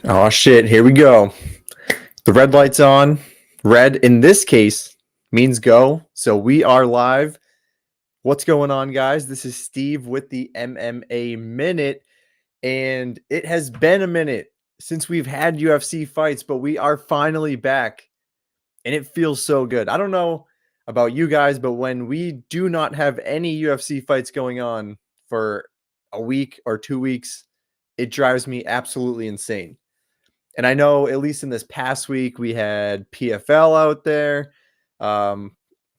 Oh shit, here we go. The red light's on. Red in this case means go. So we are live. What's going on, guys? This is Steve with the MMA Minute, and it has been a minute since we've had UFC fights, but we are finally back, and it feels so good. I don't know about you guys, but when we do not have any UFC fights going on for a week or 2 weeks, it drives me absolutely insane. And I know at least in this past week, we had PFL out there, a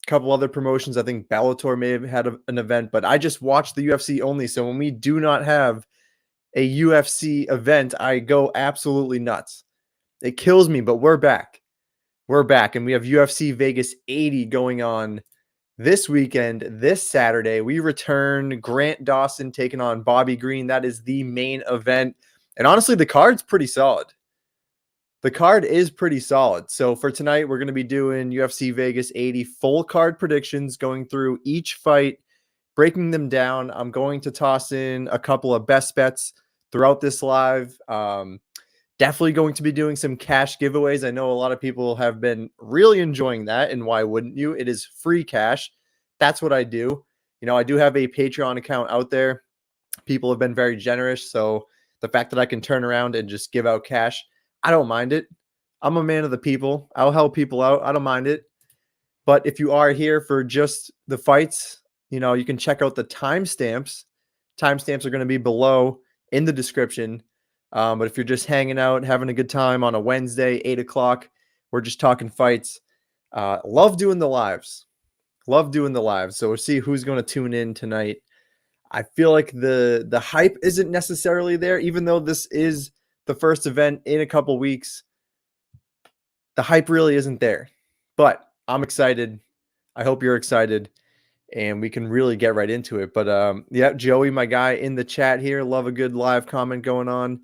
couple other promotions. I think Bellator may have had an event, but I just watched the UFC only. So when we do not have a UFC event, I go absolutely nuts. It kills me, but we're back. We're back, and we have UFC Vegas 80 going on this weekend, this Saturday. We return Grant Dawson taking on Bobby Green. That is the main event. And honestly, the card's pretty solid. The card is pretty solid. So for tonight, we're going to be doing UFC Vegas 80 full card predictions, going through each fight, breaking them down. I'm going to toss in a couple of best bets throughout this live. Definitely going to be doing some cash giveaways. I know a lot of people have been really enjoying that, and why wouldn't you? It is free cash. That's what I do. You know, I do have a Patreon account out there. People have been very generous. So the fact that I can turn around and just give out cash, I don't mind it. I'm a man of the people. I'll help people out. I don't mind it. But if you are here for just the fights, you know, you can check out the timestamps. Timestamps are going to be below in the description. But if you're just hanging out, having a good time on a Wednesday, 8 o'clock, we're just talking fights. Love doing the lives. Love doing the lives. So we'll see who's going to tune in tonight. I feel like the hype isn't necessarily there, even though this is the first event in a couple weeks. The hype really isn't there, but I'm excited. I hope you're excited, and we can really get right into it. But yeah, Joey, my guy in the chat here, love a good live comment going on.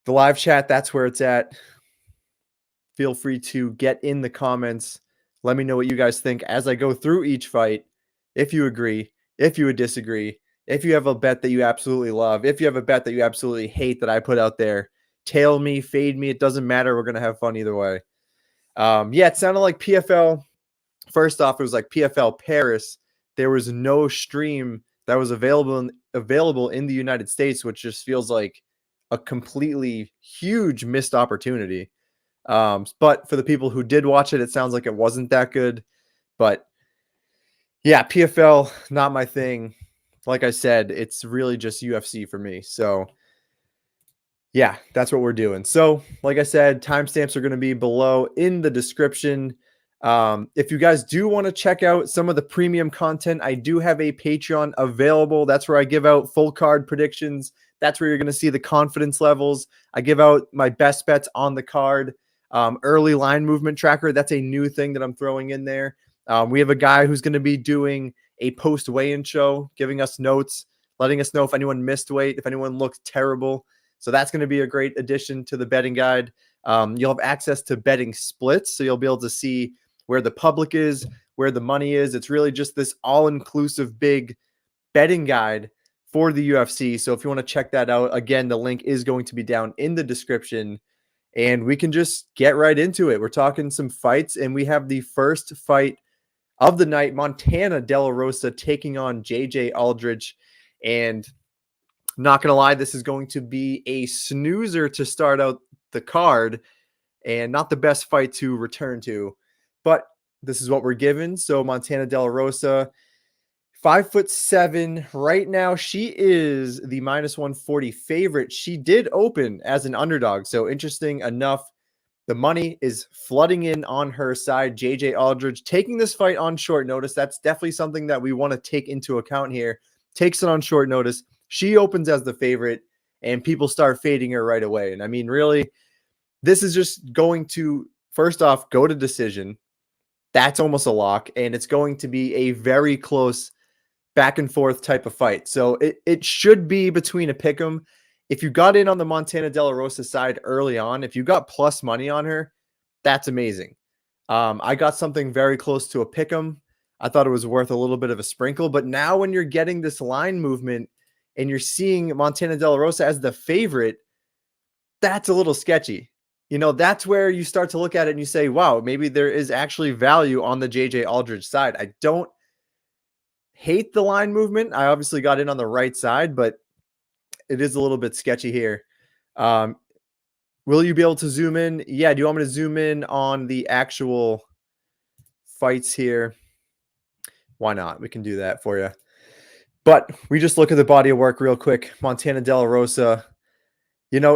The live chat, that's where it's at. Feel free to get in the comments. Let me know what you guys think as I go through each fight. If you agree, if you would disagree, if you have a bet that you absolutely love, if you have a bet that you absolutely hate that I put out there, tail me, fade me. It doesn't matter. We're going to have fun either way. Yeah, it sounded like PFL. First off, it was like PFL Paris. There was no stream that was available in the United States, which just feels like a completely huge missed opportunity. But for the people who did watch it, it sounds like it wasn't that good. But yeah, PFL, not my thing. Like I said, it's really just UFC for me. So yeah, that's what we're doing. So like I said, timestamps are going to be below in the description. If you guys do want to check out some of the premium content, I do have a Patreon available. That's where I give out full card predictions. That's where you're going to see the confidence levels. I give out my best bets on the card. Early line movement tracker. That's a new thing that I'm throwing in there. We have a guy who's going to be doing a post weigh-in show, giving us notes, letting us know if anyone missed weight, if anyone looked terrible. So that's going to be a great addition to the betting guide. You'll have access to betting splits, so you'll be able to see where the public is, where the money is. It's really just this all-inclusive big betting guide for the UFC. So if you want to check that out, again, the link is going to be down in the description, and we can just get right into it. We're talking some fights, and we have the first fight of the night, Montana De La Rosa taking on JJ Aldrich. And not going to lie, this is going to be a snoozer to start out the card and not the best fight to return to. But this is what we're given. So Montana De La Rosa, 5'7" right now. She is the -140 favorite. She did open as an underdog. So interesting enough, the money is flooding in on her side. JJ Aldrich taking this fight on short notice. That's definitely something that we want to take into account here. Takes it on short notice. She opens as the favorite, and people start fading her right away. And I mean, really, this is just going to, first off, go to decision. That's almost a lock, and it's going to be a very close back and forth type of fight. So it should be between a pick'em. If you got in on the Montana De La Rosa side early on, if you got plus money on her, that's amazing. I got something very close to a pick'em. I thought it was worth a little bit of a sprinkle, but now when you're getting this line movement and you're seeing Montana De La Rosa as the favorite, that's a little sketchy. That's where you start to look at it and you say, wow, maybe there is actually value on the JJ Aldrich side. I don't hate the line movement. I obviously got in on the right side, but it is a little bit sketchy here. Will you be able to zoom in? Yeah. Do you want me to zoom in on the actual fights here? Why not? We can do that for you. But we just look at the body of work real quick. Montana De La Rosa,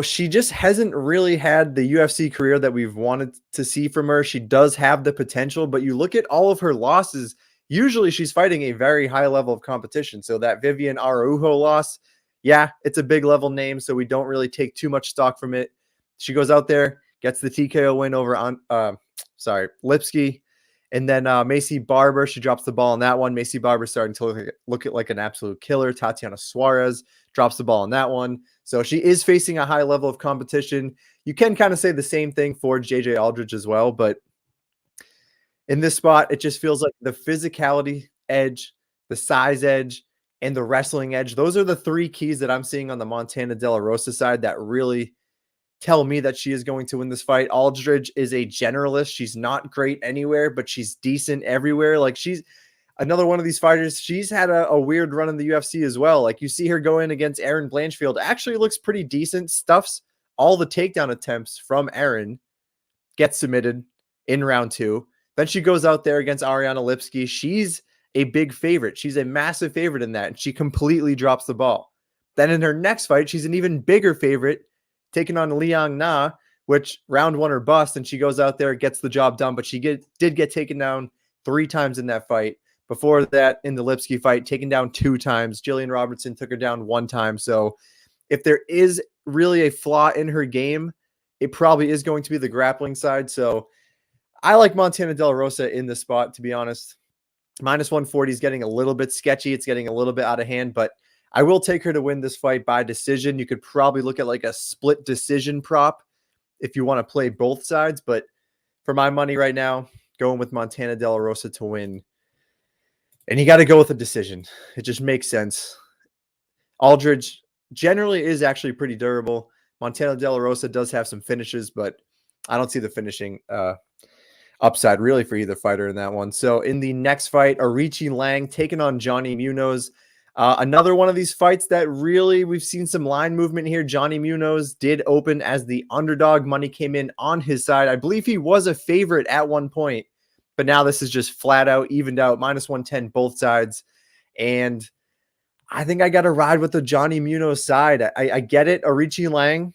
she just hasn't really had the UFC career that we've wanted to see from her. She does have the potential, but you look at all of her losses, usually she's fighting a very high level of competition. So that Vivian Araujo loss, yeah, it's a big level name, so we don't really take too much stock from it. She goes out there, gets the TKO win over Lipsky. And then Macy Barber, she drops the ball on that one. Macy Barber starting to look at like an absolute killer. Tatiana Suarez drops the ball on that one. So she is facing a high level of competition. You can kind of say the same thing for JJ Aldrich as well. But in this spot, it just feels like the physicality edge, the size edge, and the wrestling edge. Those are the three keys that I'm seeing on the Montana De La Rosa side that really tell me that she is going to win this fight. Aldrich is a generalist. She's not great anywhere, but she's decent everywhere. Like, she's another one of these fighters. She's had a weird run in the UFC as well. Like, you see her go in against Erin Blanchfield. Actually looks pretty decent. Stuffs all the takedown attempts from Erin. Gets submitted in round 2. Then she goes out there against Ariana Lipsky. She's a big favorite. She's a massive favorite in that. And she completely drops the ball. Then in her next fight, she's an even bigger favorite, taking on Liang Na, which round 1 or bust, and she goes out there, gets the job done, but she did get taken down 3 times in that fight. Before that, in the Lipsky fight, taken down 2 times. Jillian Robertson took her down 1 time. So if there is really a flaw in her game, it probably is going to be the grappling side. So I like Montana De La Rosa in this spot, to be honest. Minus 140 is getting a little bit sketchy. It's getting a little bit out of hand, but I will take her to win this fight by decision. You could probably look at like a split decision prop if you want to play both sides. But for my money right now, going with Montana De La Rosa to win. And you got to go with a decision. It just makes sense. Aldrich generally is actually pretty durable. Montana De La Rosa does have some finishes, but I don't see the finishing upside really for either fighter in that one. So in the next fight, Aoriqileng taking on Johnny Munoz. Another one of these fights that really we've seen some line movement here. Johnny Munoz did open as the underdog. Money came in on his side. I believe he was a favorite at one point, but now this is just flat out evened out, minus 110 both sides. And I think I got to ride with the Johnny Munoz side. I get it. Aoriqileng,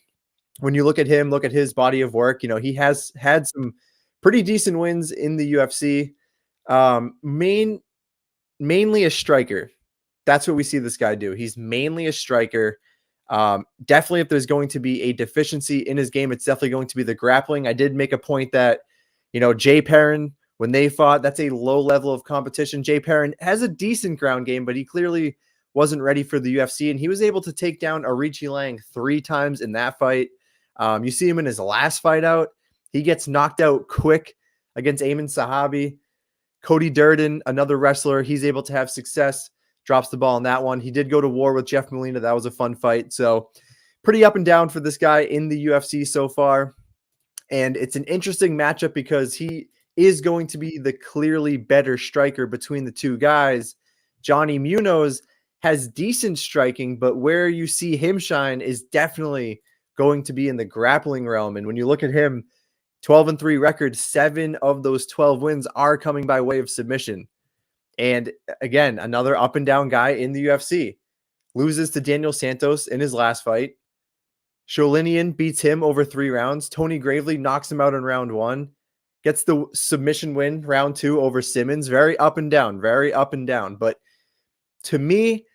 when you look at him, look at his body of work, he has had some pretty decent wins in the UFC. Mainly a striker. That's what we see this guy do. He's mainly a striker. Definitely if there's going to be a deficiency in his game, it's definitely going to be the grappling. I did make a point that, Jay Perrin, when they fought, that's a low level of competition. Jay Perrin has a decent ground game, but he clearly wasn't ready for the UFC, and he was able to take down Aoriqileng 3 times in that fight. You see him in his last fight out. He gets knocked out quick against Ayman Sahabi. Cody Durden, another wrestler, he's able to have success. Drops the ball on that one. He did go to war with Jeff Molina. That was a fun fight. So pretty up and down for this guy in the UFC so far. And it's an interesting matchup because he is going to be the clearly better striker between the two guys. Johnny Munoz has decent striking, but where you see him shine is definitely going to be in the grappling realm. And when you look at him, 12-3 record, 7 of those 12 wins are coming by way of submission. And again, another up and down guy in the UFC. Loses to Daniel Santos in his last fight. Sholinian beats him over 3 rounds. Tony Gravely knocks him out in round 1. Gets the submission win round 2 over Simmons. Very up and down. Very up and down. But to me,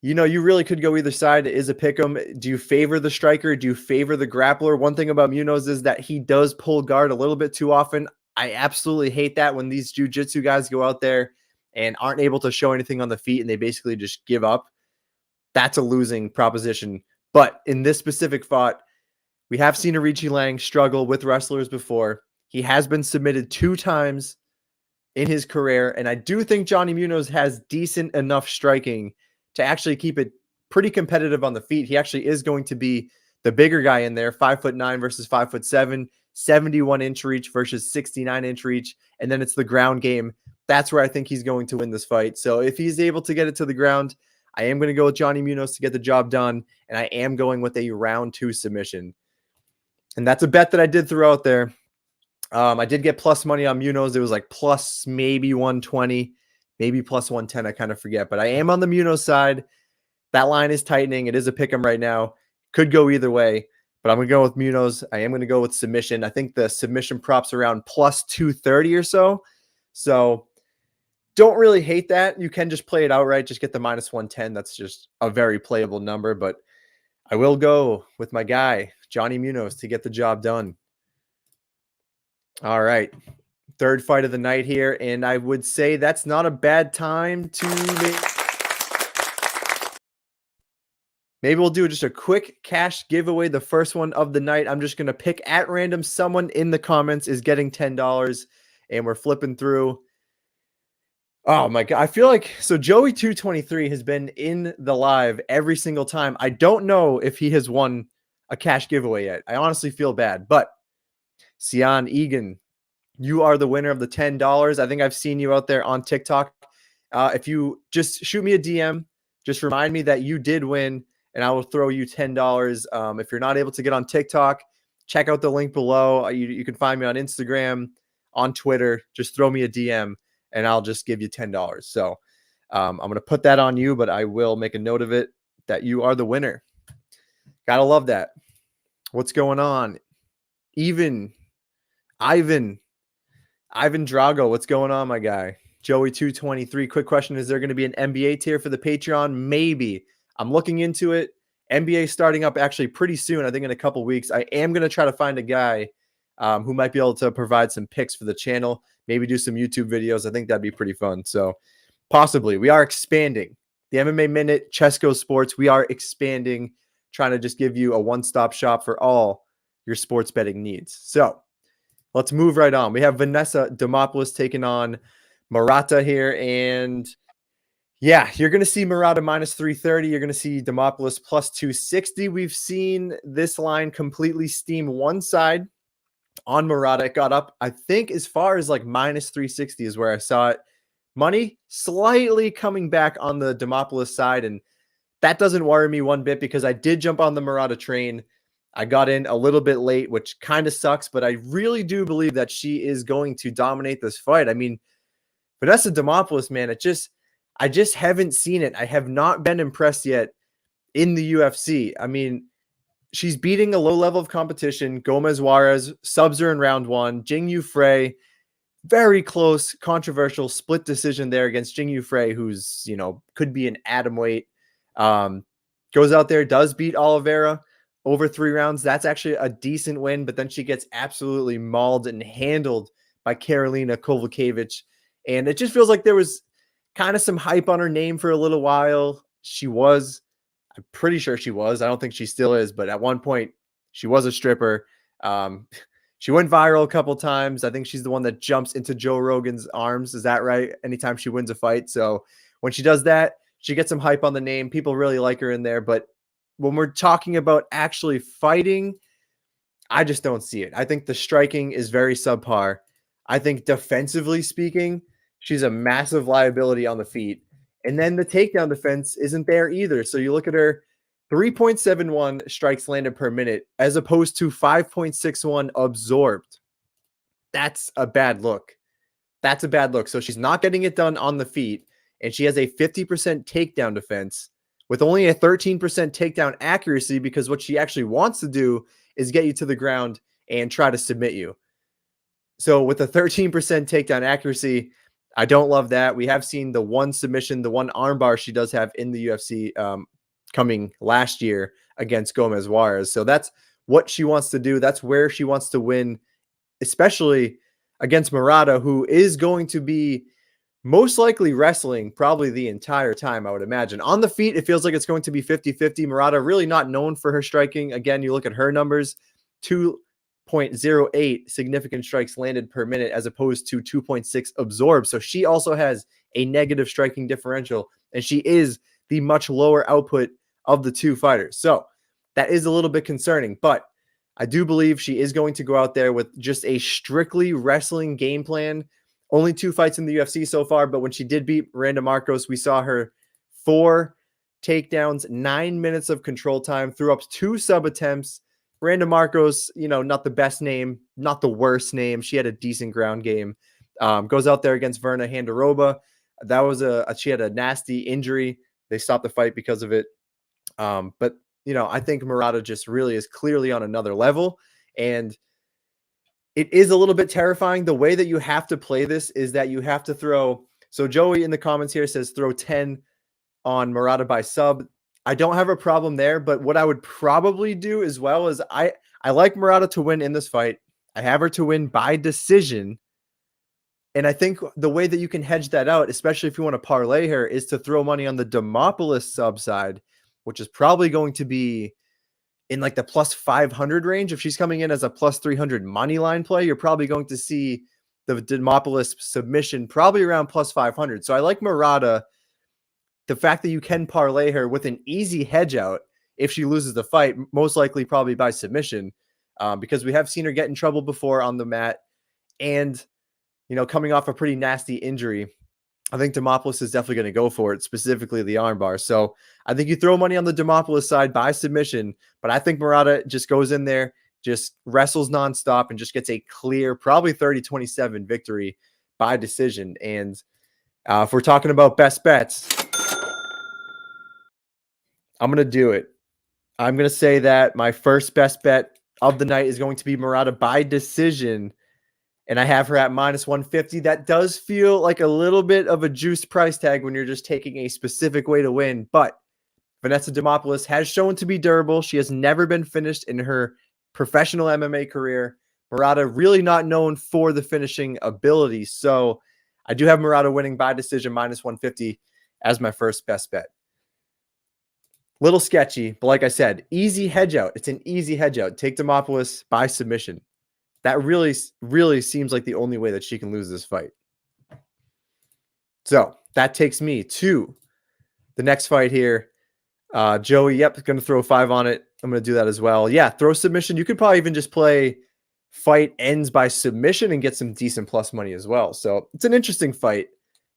you really could go either side. It is a pick 'em. Do you favor the striker? Do you favor the grappler? One thing about Munoz is that he does pull guard a little bit too often. I absolutely hate that when these jiu-jitsu guys go out there and aren't able to show anything on the feet and they basically just give up. That's a losing proposition. But in this specific fight, we have seen Aoriqileng struggle with wrestlers before. He has been submitted 2 times in his career, and I do think Johnny Munoz has decent enough striking to actually keep it pretty competitive on the feet. He actually is going to be the bigger guy in there, 5'9" versus 5'7", 71-inch reach versus 69-inch reach. And then it's the ground game. That's where I think he's going to win this fight. So if he's able to get it to the ground, I am going to go with Johnny Munoz to get the job done. And I am going with a round 2 submission. And that's a bet that I did throw out there. I did get plus money on Munoz. It was like plus maybe 120, maybe plus 110. I kind of forget. But I am on the Munoz side. That line is tightening. It is a pick 'em right now. Could go either way. But I'm going to go with Munoz. I am going to go with submission. I think the submission prop's around plus 230 or so. So don't really hate that. You can just play it outright. Just get the minus 110. That's just a very playable number. But I will go with my guy, Johnny Munoz, to get the job done. All right. Third fight of the night here. And I would say that's not a bad time to maybe we'll do just a quick cash giveaway. The first one of the night. I'm just going to pick at random. Someone in the comments is getting $10. And we're flipping through. Oh my God. I feel like, so Joey 223 has been in the live every single time. I don't know if he has won a cash giveaway yet. I honestly feel bad, but Sian Egan, you are the winner of the $10. I think I've seen you out there on TikTok. If you just shoot me a DM, just remind me that you did win, and I will throw you $10. If you're not able to get on TikTok, check out the link below. You can find me on Instagram, on Twitter. Just throw me a DM, and I'll just give you $10. So I'm going to put that on you, but I will make a note of it that you are the winner. Gotta love that. What's going on? Ivan Drago, what's going on, my guy? Joey 223. Quick question: is there going to be an NBA tier for the Patreon? Maybe. I'm looking into it. NBA starting up actually pretty soon. I think in a couple weeks. I am going to try to find a guy who might be able to provide some picks for the channel. Maybe do some YouTube videos. I think that'd be pretty fun. So possibly. We are expanding. The MMA Minute, Chesco Sports. We are expanding, trying to just give you a one-stop shop for all your sports betting needs. So let's move right on. We have Vanessa Demopoulos taking on Murata here. And yeah, you're going to see Murata minus 330. You're going to see Demopoulos plus 260. We've seen this line completely steam one side on Murata. It got up, I think, as far as like minus 360 is where I saw it. Money slightly coming back on the Demopoulos side. And that doesn't worry me one bit because I did jump on the Murata train. I got in a little bit late, which kind of sucks, but I really do believe that she is going to dominate this fight. I mean, Vanessa Demopoulos, man, I just haven't seen it. I have not been impressed yet in the UFC. I mean, she's beating a low level of competition. Gomez Juarez subs her in round 1. Jingyu Frey, very close, controversial split decision there against Jingyu Frey, who's, could be an atomweight. Goes out there, does beat Oliveira over 3 rounds. That's actually a decent win, but then she gets absolutely mauled and handled by Karolina Kowalkiewicz. And it just feels like there was kind of some hype on her name for a little while. I'm pretty sure she was. I don't think she still is, but at one point she was a stripper. She went viral a couple times. I think she's the one that jumps into Joe Rogan's arms. Is that right? Anytime she wins a fight. So when she does that, she gets some hype on the name. People really like her in there, but when we're talking about actually fighting, I just don't see it. I think the striking is very subpar. I think defensively speaking, she's a massive liability on the feet. And then the takedown defense isn't there either. So you look at her, 3.71 strikes landed per minute as opposed to 5.61 absorbed. That's a bad look. That's a bad look. So she's not getting it done on the feet, and she has a 50% takedown defense with only a 13% takedown accuracy, because what she actually wants to do is get you to the ground and try to submit you. So with a 13% takedown accuracy, I don't love that. We have seen the one submission, the one armbar she does have in the UFC coming last year against Gomez Juarez. So that's what she wants to do. That's where she wants to win, especially against Murata, who is going to be most likely wrestling probably the entire time, I would imagine. On the feet, it feels like it's going to be 50-50. Murata really not known for her striking. Again, you look at her numbers, 2.08 significant strikes landed per minute as opposed to 2.6 absorbed. So she also has a negative striking differential, and she is the much lower output of the two fighters. So that is a little bit concerning. But I do believe she is going to go out there with just a strictly wrestling game plan. Only 2 fights in the UFC so far, but when she did beat Miranda Marcos, we saw her 4 takedowns, 9 minutes of control time, threw up 2 sub attempts. Miranda Marcos, not the best name, not the worst name. She had a decent ground game. Goes out there against Verna Handaroba. That was she had a nasty injury. They stopped the fight because of it. But I think Murata just really is clearly on another level. And it is a little bit terrifying. The way that you have to play this is that you have to throw. So Joey in the comments here says throw 10 on Murata by sub. I don't have a problem there, but what I would probably do as well is I like Murata to win in this fight. I have her to win by decision. And I think the way that you can hedge that out, especially if you want to parlay her, is to throw money on the Demopoulos sub side, which is probably going to be in like the plus 500 range. If she's coming in as a plus 300 money line play, you're probably going to see the Demopoulos submission probably around plus 500. So I like Murata. The fact that you can parlay her with an easy hedge out if she loses the fight, most likely probably by submission, because we have seen her get in trouble before on the mat. And, coming off a pretty nasty injury, I think Demopoulos is definitely going to go for it, specifically the armbar. So I think you throw money on the Demopoulos side by submission, but I think Murata just goes in there, just wrestles nonstop, and just gets a clear, probably 30-27 victory by decision. And if we're talking about best bets, I'm going to do it. I'm going to say that my first best bet of the night is going to be Murata by decision. And I have her at minus 150. That does feel like a little bit of a juiced price tag when you're just taking a specific way to win. But Vanessa Demopoulos has shown to be durable. She has never been finished in her professional MMA career. Murata really not known for the finishing ability. So I do have Murata winning by decision minus 150 as my first best bet. Little sketchy, but like I said, easy hedge out. It's an easy hedge out. Take Demopoulos by submission. That really, really seems like the only way that she can lose this fight. So that takes me to the next fight here. Joey, yep, going to throw 5 on it. I'm going to do that as well. Yeah, throw submission. You could probably even just play fight ends by submission and get some decent plus money as well. So it's an interesting fight.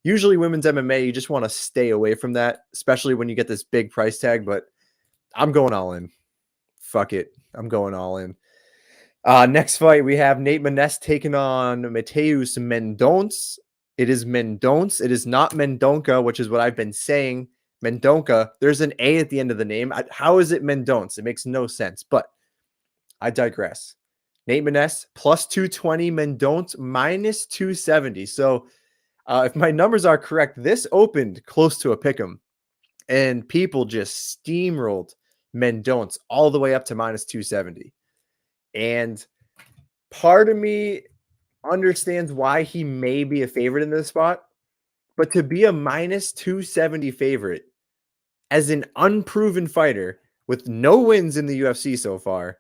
Usually women's MMA, you just want to stay away from that, especially when you get this big price tag, but I'm going all in. Fuck it. I'm going all in. Next fight, we have Nate Maness taking on Mateus Mendonca. It is Mendonca. It is not Mendonca, which is what I've been saying. Mendonca. There's an A at the end of the name. How is it Mendonca? It makes no sense, but I digress. Nate Maness, plus 220. Mendonca, minus 270. So if my numbers are correct, this opened close to a pick'em, and people just steamrolled Mendonca all the way up to minus 270. And part of me understands why he may be a favorite in this spot, but to be a minus 270 favorite as an unproven fighter with no wins in the UFC so far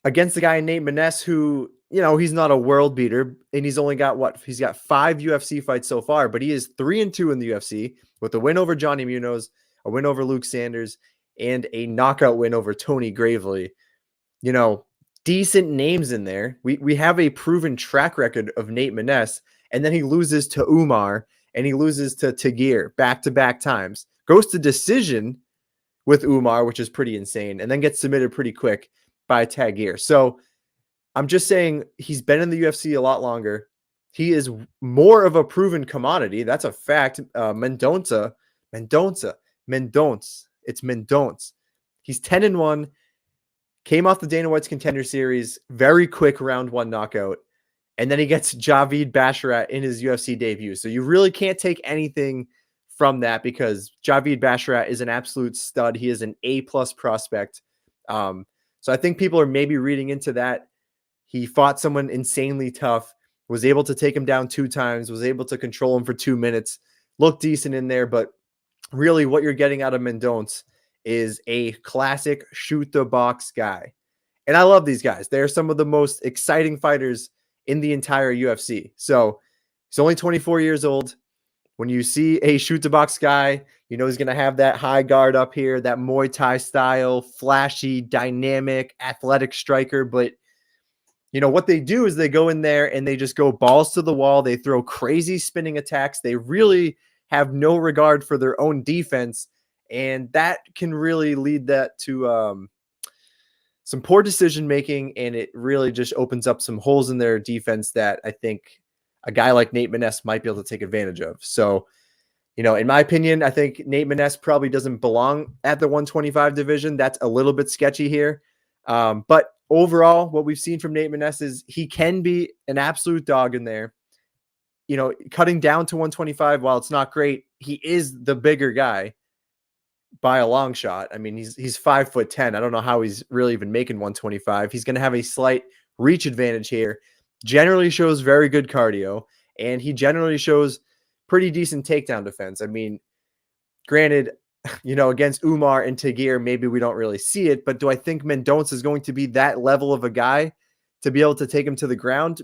against the guy Nate Maness, who, he's not a world beater, and he's only got he's got 5 UFC fights so far, but he is 3-2 in the UFC with a win over Johnny Munoz, a win over Luke Sanders, and a knockout win over Tony Gravely. Decent names in there. We have a proven track record of Nate Maness, and then he loses to Umar and he loses to Tagir back-to-back times. Goes to decision with Umar, which is pretty insane, and then gets submitted pretty quick by Tagir. So I'm just saying he's been in the UFC a lot longer. He is more of a proven commodity. That's a fact. Mendonca. It's Mendonca. He's 10-1. Came off the Dana White's Contender Series, very quick round 1 knockout, and then he gets Javid Basharat in his UFC debut. So you really can't take anything from that because Javid Basharat is an absolute stud. He is an A-plus prospect. So I think people are maybe reading into that. He fought someone insanely tough, was able to take him down 2 times, was able to control him for 2 minutes, looked decent in there, but really what you're getting out of Mendonca is a classic shoot the box guy. And I love these guys. They're some of the most exciting fighters in the entire UFC. So he's only 24 years old. when you see a shoot to box guy, you know he's going to have that high guard up here, that Muay Thai style, flashy, dynamic, athletic striker. But, you know, what they do is they go in there and they just go balls to the wall. They throw crazy spinning attacks. They really have no regard for their own defense. And that can really lead that to some poor decision making. And it really just opens up some holes in their defense that I think a guy like Nate Maness might be able to take advantage of. So, you know, in my opinion, I think Nate Maness probably doesn't belong at the 125 division. That's a little bit sketchy here. But overall, what we've seen from Nate Maness is he can be an absolute dog in there. You know, cutting down to 125, while it's not great, he is the bigger guy by a long shot. I mean, he's 5'10". I don't know how he's really even making 125. He's going to have a slight reach advantage here. Generally shows very good cardio, and he generally shows pretty decent takedown defense. I mean, granted, you know, against Umar and Tagir, maybe we don't really see it, but do I think Mendonca is going to be that level of a guy to be able to take him to the ground?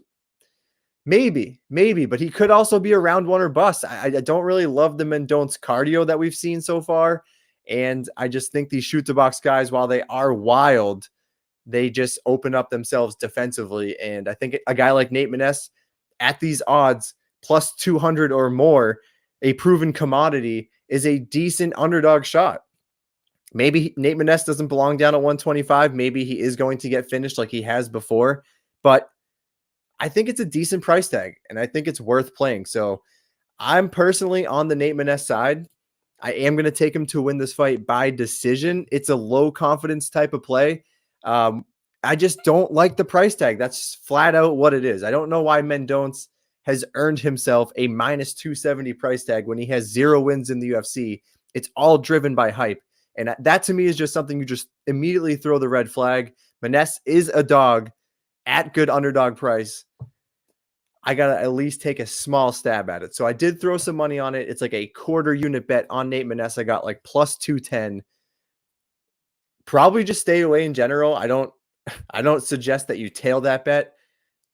Maybe, but he could also be a round one or bust. I don't really love the Mendonca cardio that we've seen so far, and I just think these shoot to box guys, while they are wild, they just open up themselves defensively. And I think a guy like Nate Maness at these odds, plus 200 or more, a proven commodity, is a decent underdog shot. Maybe Nate Maness doesn't belong down at 125. Maybe he is going to get finished like he has before, but I think it's a decent price tag and I think it's worth playing. So I'm personally on the Nate Maness side. I am going to take him to win this fight by decision. It's a low confidence type of play. I just don't like the price tag. That's flat out what it is. I don't know why Mendonca has earned himself a minus 270 price tag when he has 0 wins in the UFC. It's all driven by hype. And that to me is just something you just immediately throw the red flag. Maness is a dog at good underdog price. I got to at least take a small stab at it. So I did throw some money on it. It's like a quarter unit bet on Nate Maness. I got like plus 210. Probably just stay away in general. I don't suggest that you tail that bet.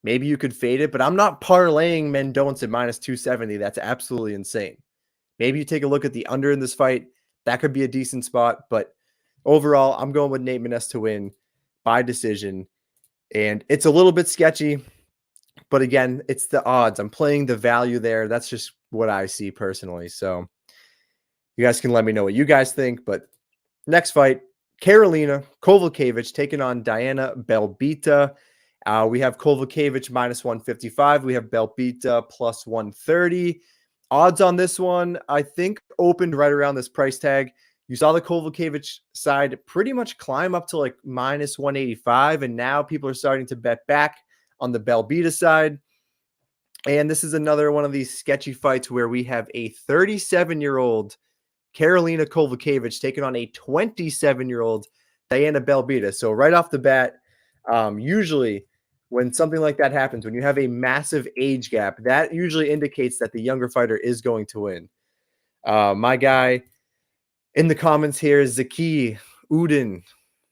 Maybe you could fade it, but I'm not parlaying Mendonca at minus 270. That's absolutely insane. Maybe you take a look at the under in this fight. That could be a decent spot, but overall, I'm going with Nate Maness to win by decision. And it's a little bit sketchy, but again, it's the odds. I'm playing the value there. That's just what I see personally. So you guys can let me know what you guys think. But next fight, Karolina Kowalkiewicz taking on Diana Belbita. We have Kowalkiewicz minus 155. We have Belbita plus 130. Odds on this one, I think, opened right around this price tag. You saw the Kowalkiewicz side pretty much climb up to like minus 185, and now people are starting to bet back on the Belbita side. And this is another one of these sketchy fights where we have a 37-year-old Karolina Kowalkiewicz taking on a 27-year-old Diana Belbita. So right off the bat, usually when something like that happens, when you have a massive age gap, that usually indicates that the younger fighter is going to win. My guy in the comments here is Zaki Udin.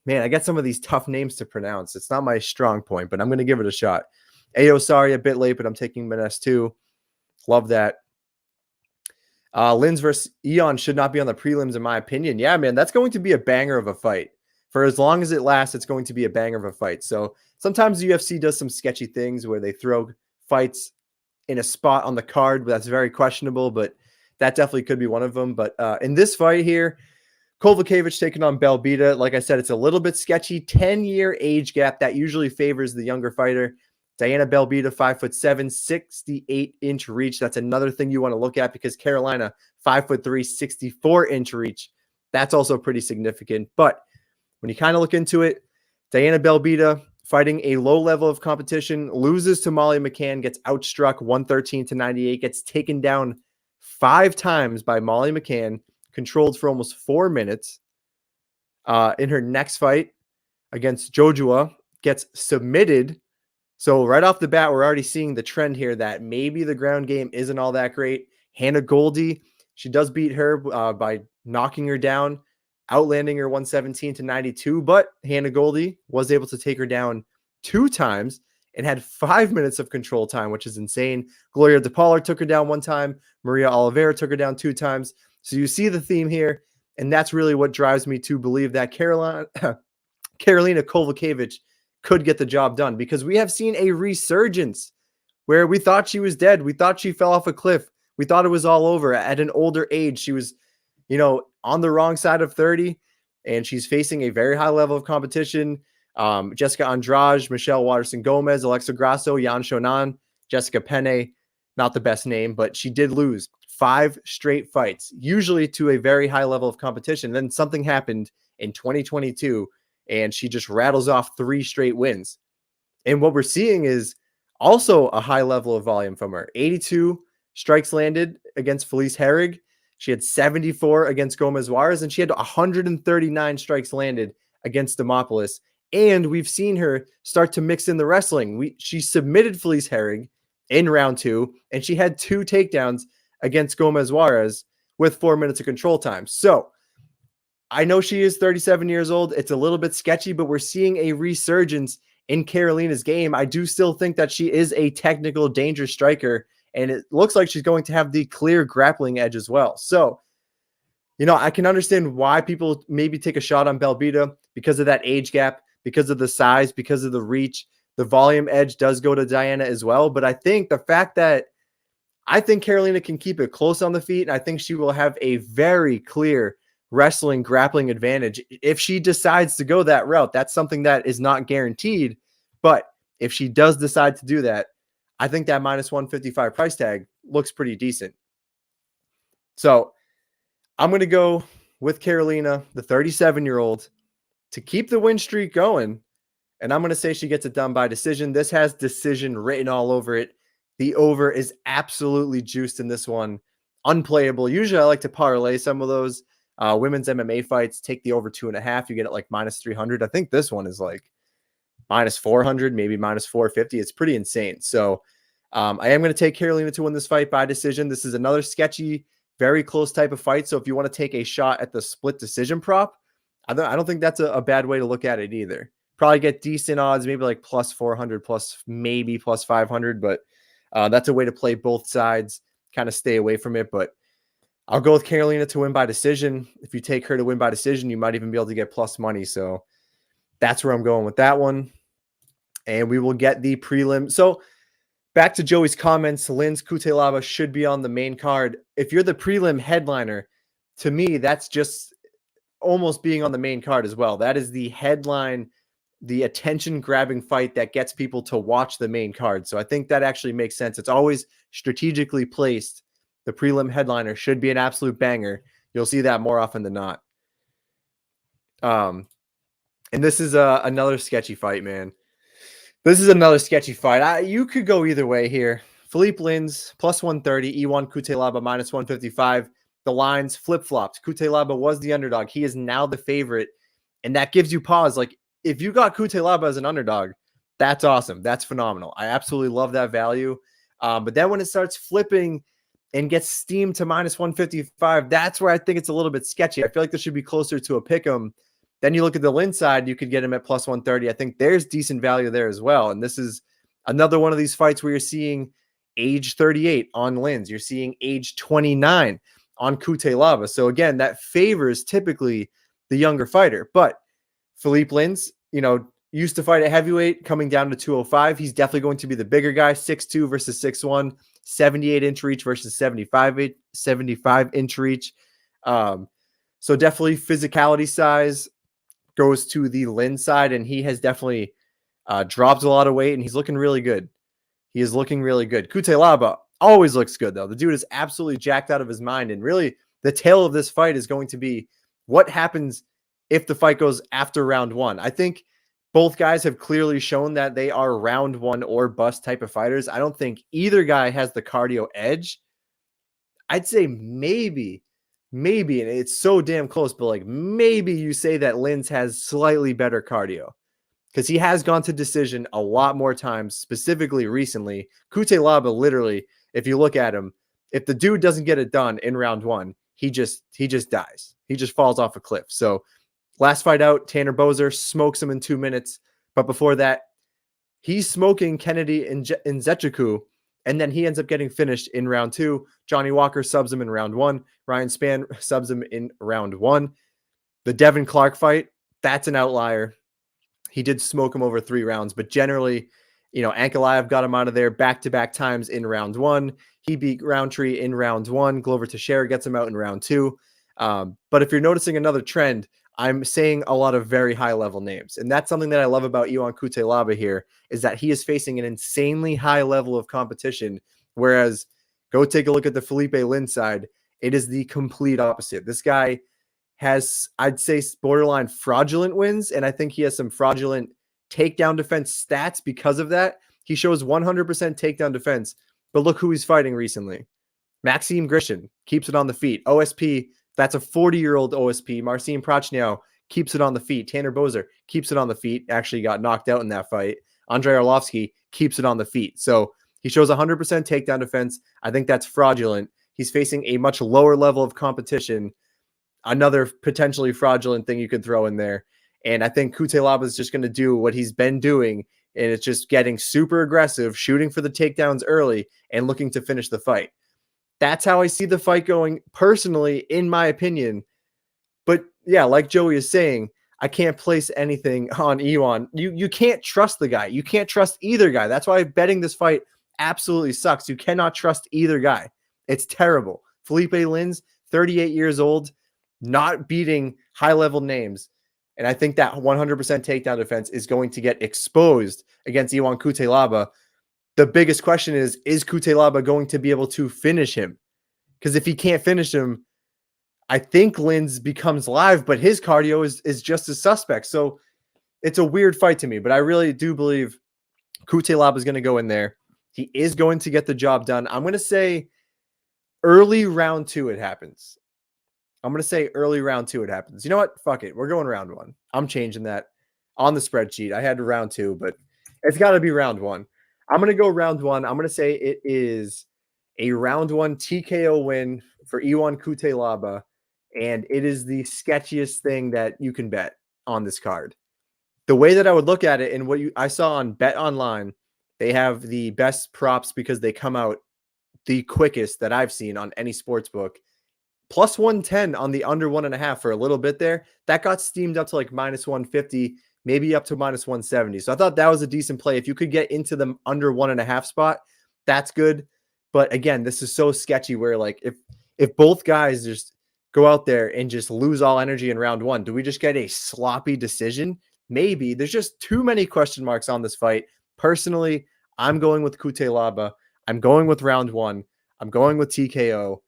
Man, I got some of these tough names to pronounce. It's not my strong point, but I'm going to give it a shot. Ayo, sorry, a bit late, but I'm taking Maness too. Love that. Lins versus Eon should not be on the prelims, in my opinion. Yeah, man, that's going to be a banger of a fight. For as long as it lasts, it's going to be a banger of a fight. So sometimes the UFC does some sketchy things where they throw fights in a spot on the card that's very questionable, but that definitely could be one of them. But in this fight here, Kowalkiewicz taking on Belbita. Like I said, it's a little bit sketchy. 10-year age gap that usually favors the younger fighter. Diana Belbita, 5'7", 68-inch reach. That's another thing you want to look at because Karolina, 5'3", 64-inch reach. That's also pretty significant. But when you kind of look into it, Diana Belbita fighting a low level of competition, loses to Molly McCann, gets outstruck 113-98, gets taken down 5 times by Molly McCann, controlled for almost 4 minutes. In her next fight against Jojua, gets submitted. So right off the bat, we're already seeing the trend here that maybe the ground game isn't all that great. Hannah Goldie, she does beat her by knocking her down, outlanding her 117-92, but Hannah Goldie was able to take her down 2 times and had 5 minutes of control time, which is insane. Gloria DePaula took her down one time. Maria Oliveira took her down 2 times. So you see the theme here, and that's really what drives me to believe that Carolina Kowalkiewicz could get the job done, because we have seen a resurgence where we thought she was dead. We thought she fell off a cliff. We thought it was all over at an older age. She was, on the wrong side of 30, and she's facing a very high level of competition. Jessica Andrade, Michelle Waterson-Gomez, Alexa Grasso, Yan Shonan, Jessica Penne, not the best name, but she did lose 5 straight fights, usually to a very high level of competition. Then something happened in 2022, and she just rattles off 3 straight wins. And what we're seeing is also a high level of volume from her. 82 strikes landed against Felice Herrig. She had 74 against Gomez Juarez, and she had 139 strikes landed against Demopoulos. And we've seen her start to mix in the wrestling. She submitted Felice Herrig in round 2, and she had 2 takedowns against Gomez Juarez with 4 minutes of control time. So I know she is 37 years old. It's a little bit sketchy, but we're seeing a resurgence in Carolina's game. I do still think that she is a technical, dangerous striker, and it looks like she's going to have the clear grappling edge as well. So, I can understand why people maybe take a shot on Belbita because of that age gap, because of the size, because of the reach. The volume edge does go to Diana as well. But I think the fact that I think Carolina can keep it close on the feet, and I think she will have a very clear wrestling grappling advantage if she decides to go that route. That's something that is not guaranteed, but if she does decide to do that, I think that minus 155 price tag looks pretty decent. So I'm going to go with Carolina, the 37-year-old, to keep the win streak going, and I'm going to say she gets it done by decision. This has decision written all over it. The over is absolutely juiced in this one. Unplayable. Usually I like to parlay some of those women's MMA fights, take the over 2.5. You get it like minus 300. I think this one is like minus 400, maybe minus 450. It's pretty insane. So I am going to take Carolina to win this fight by decision. This is another sketchy, very close type of fight. So if you want to take a shot at the split decision prop, I don't think that's a bad way to look at it either. Probably get decent odds, maybe like plus 400, maybe plus 500, but that's a way to play both sides, kind of stay away from it. But I'll go with Carolina to win by decision. If you take her to win by decision, you might even be able to get plus money. So that's where I'm going with that one. And we will get the prelim. So back to Joey's comments, Lynn's Cutelaba should be on the main card. If you're the prelim headliner, to me, that's just almost being on the main card as well. That is the headline, the attention-grabbing fight that gets people to watch the main card. So I think that actually makes sense. It's always strategically placed. The prelim headliner should be an absolute banger. You'll see that more often than not. And this is another sketchy fight, man. This is another sketchy fight. You could go either way here. Philippe Lins, plus 130. Iwan Cutelaba, minus 155. The lines flip-flopped. Cutelaba was the underdog. He is now the favorite. And that gives you pause. Like, if you got Cutelaba as an underdog, that's awesome. That's phenomenal. I absolutely love that value. But then when it starts flipping and gets steamed to minus 155, that's where I think it's a little bit sketchy. I feel like this should be closer to a pick'em. Then you look at the Lin side, you could get him at plus 130. I think there's decent value there as well. And this is another one of these fights where you're seeing age 38 on Lin's. You're seeing age 29 on Cutelaba. So again, that favors typically the younger fighter. But Philippe Lins, used to fight at heavyweight, coming down to 205. He's definitely going to be the bigger guy, 6'2 versus 6'1, 78-inch reach versus 75-inch reach. So definitely physicality size goes to the Lin side, and he has definitely dropped a lot of weight, and he's looking really good. He is looking really good. Cutelaba always looks good, though. The dude is absolutely jacked out of his mind, and really the tale of this fight is going to be what happens if the fight goes after round one. I think both guys have clearly shown that they are round one or bust type of fighters. I don't think either guy has the cardio edge. I'd say maybe, and it's so damn close, but like maybe you say that Lins has slightly better cardio because he has gone to decision a lot more times, specifically recently. Cutelaba, literally, if you look at him, if the dude doesn't get it done in round one, he just dies. He just falls off a cliff. So last fight out, Tanner Boser smokes him in 2 minutes. But before that, He's smoking Kennedy and Nzechukwu, and then he ends up getting finished in round 2. Johnny Walker subs him in round 1. Ryan Spann subs him in round 1. The Devin Clark fight, that's an outlier. He did smoke him over 3 rounds, but generally, Ankalaev got him out of there back-to-back times in round 1. He beat Roundtree in round 1. Glover Teixeira gets him out in round 2. But if you're noticing another trend, I'm saying a lot of very high-level names. And that's something that I love about Ion Cutelaba here, is that he is facing an insanely high level of competition, whereas go take a look at the Felipe Lin side. It is the complete opposite. This guy has, I'd say, borderline fraudulent wins, and I think he has some fraudulent takedown defense stats because of that. He shows 100% takedown defense, but look who he's fighting recently. Maxime Grishin keeps it on the feet. OSP, that's a 40-year-old OSP. Marcin Prochnow keeps it on the feet. Tanner Bozer keeps it on the feet. Actually got knocked out in that fight. Andrei Arlovsky keeps it on the feet. So he shows 100% takedown defense. I think that's fraudulent. He's facing a much lower level of competition. Another potentially fraudulent thing you could throw in there. And I think Cutelaba is just going to do what he's been doing, and it's just getting super aggressive, shooting for the takedowns early, and looking to finish the fight. That's how I see the fight going personally, in my opinion. But yeah, like Joey is saying, I can't place anything on Ion. You can't trust the guy. You can't trust either guy. That's why betting this fight absolutely sucks. You cannot trust either guy. It's terrible. Felipe Lin's 38 years old, not beating high-level names. And I think that 100% takedown defense is going to get exposed against Ion Cutelaba. The biggest question is Cutelaba going to be able to finish him? Because if he can't finish him, I think Linz becomes live, but his cardio is just as suspect. So it's a weird fight to me, but I really do believe Cutelaba is going to go in there. He is going to get the job done. I'm going to say early round 2 it happens. I'm going to say early round 2 it happens. You know what? Fuck it. We're going round 1. I'm changing that on the spreadsheet. I had round 2, but it's got to be round 1. I'm going to go round 1. I'm going to say it is a round 1 TKO win for Ion Cutelaba, and it is the sketchiest thing that you can bet on this card. The way that I would look at it, and what I saw on Bet Online, they have the best props because they come out the quickest that I've seen on any sports book. Plus 110 on the under 1.5 for a little bit there. That got steamed up to like minus 150, maybe up to minus 170. So I thought that was a decent play. If you could get into the under 1.5 spot, that's good. But again, this is so sketchy where like if both guys just go out there and just lose all energy in round 1, do we just get a sloppy decision? Maybe. There's just too many question marks on this fight. Personally, I'm going with Cutelaba. I'm going with round 1. I'm going with TKO.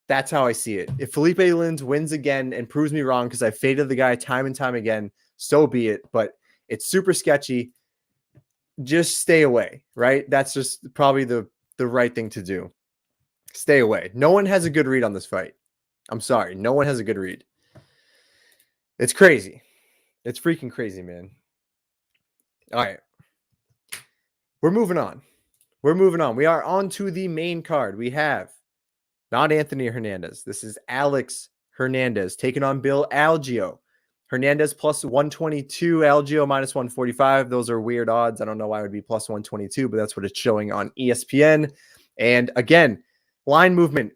That's how I see it. If Felipe Lins wins again and proves me wrong because I faded the guy time and time again, so be it. But it's super sketchy. Just stay away, right? That's just probably the right thing to do. Stay away. No one has a good read on this fight. I'm sorry. No one has a good read. It's crazy. It's freaking crazy, man. All right. We're moving on. We are on to the main card. We have not Anthony Hernandez. This is Alex Hernandez taking on Bill Algeo. Hernandez plus 122, Algeo minus 145. Those are weird odds. I don't know why it would be plus 122, but that's what it's showing on ESPN. And again, line movement.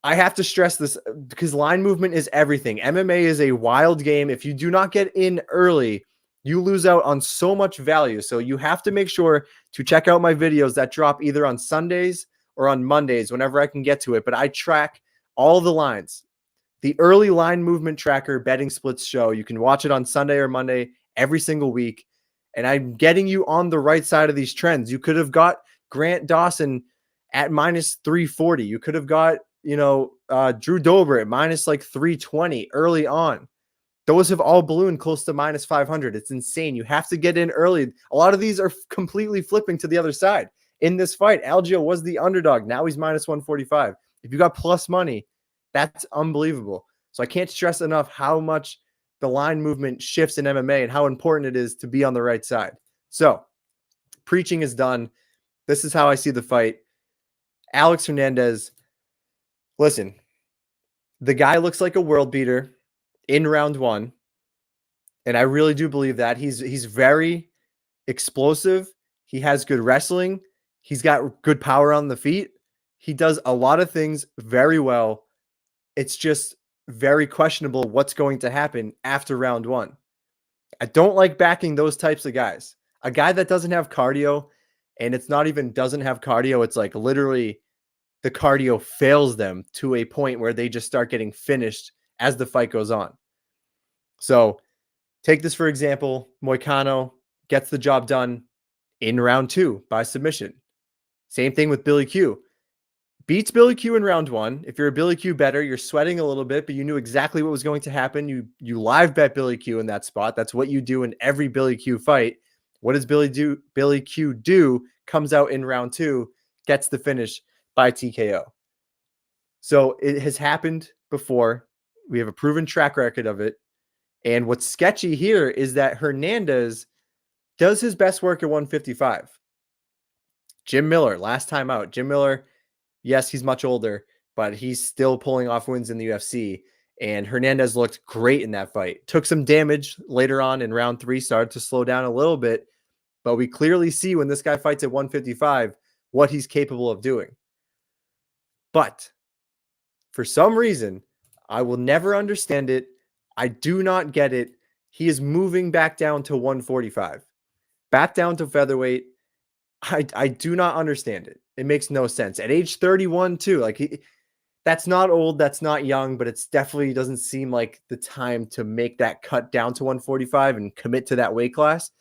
I have to stress this because line movement is everything. MMA is a wild game. If you do not get in early, you lose out on so much value. So you have to make sure to check out my videos that drop either on Sundays or on Mondays, whenever I can get to it. But I track all the lines. The early line movement tracker betting splits show. You can watch it on Sunday or Monday every single week. And I'm getting you on the right side of these trends. You could have got Grant Dawson at minus 340. You could have got, Drew Dober at minus like 320 early on. Those have all ballooned close to minus 500. It's insane. You have to get in early. A lot of these are completely flipping to the other side. In this fight, Algeo was the underdog. Now he's minus 145. If you got plus money, that's unbelievable. So I can't stress enough how much the line movement shifts in MMA and how important it is to be on the right side. So preaching is done. This is how I see the fight. Alex Hernandez, listen, the guy looks like a world beater in round 1. And I really do believe that. He's very explosive. He has good wrestling. He's got good power on the feet. He does a lot of things very well. It's just very questionable what's going to happen after round one. I don't like backing those types of guys. A guy that doesn't have cardio, and it's not even doesn't have cardio, it's like literally the cardio fails them to a point where they just start getting finished as the fight goes on. So take this for example, Moicano gets the job done in round 2 by submission. Same thing with Billy Q. Beats Billy Q in round 1. If you're a Billy Q better, you're sweating a little bit, but you knew exactly what was going to happen. You live bet Billy Q in that spot. That's what you do in every Billy Q fight. What does Billy Q do? Comes out in round 2, gets the finish by TKO. So it has happened before. We have a proven track record of it. And what's sketchy here is that Hernandez does his best work at 155. Jim Miller, last time out. Jim Miller, yes, he's much older, but he's still pulling off wins in the UFC. And Hernandez looked great in that fight. Took some damage later on in round 3, started to slow down a little bit. But we clearly see when this guy fights at 155 what he's capable of doing. But for some reason, I will never understand it. I do not get it. He is moving back down to 145. Back down to featherweight. I do not understand it. It makes no sense. At age 31 too, like that's not old, that's not young, but it's definitely doesn't seem like the time to make that cut down to 145 and commit to that weight class.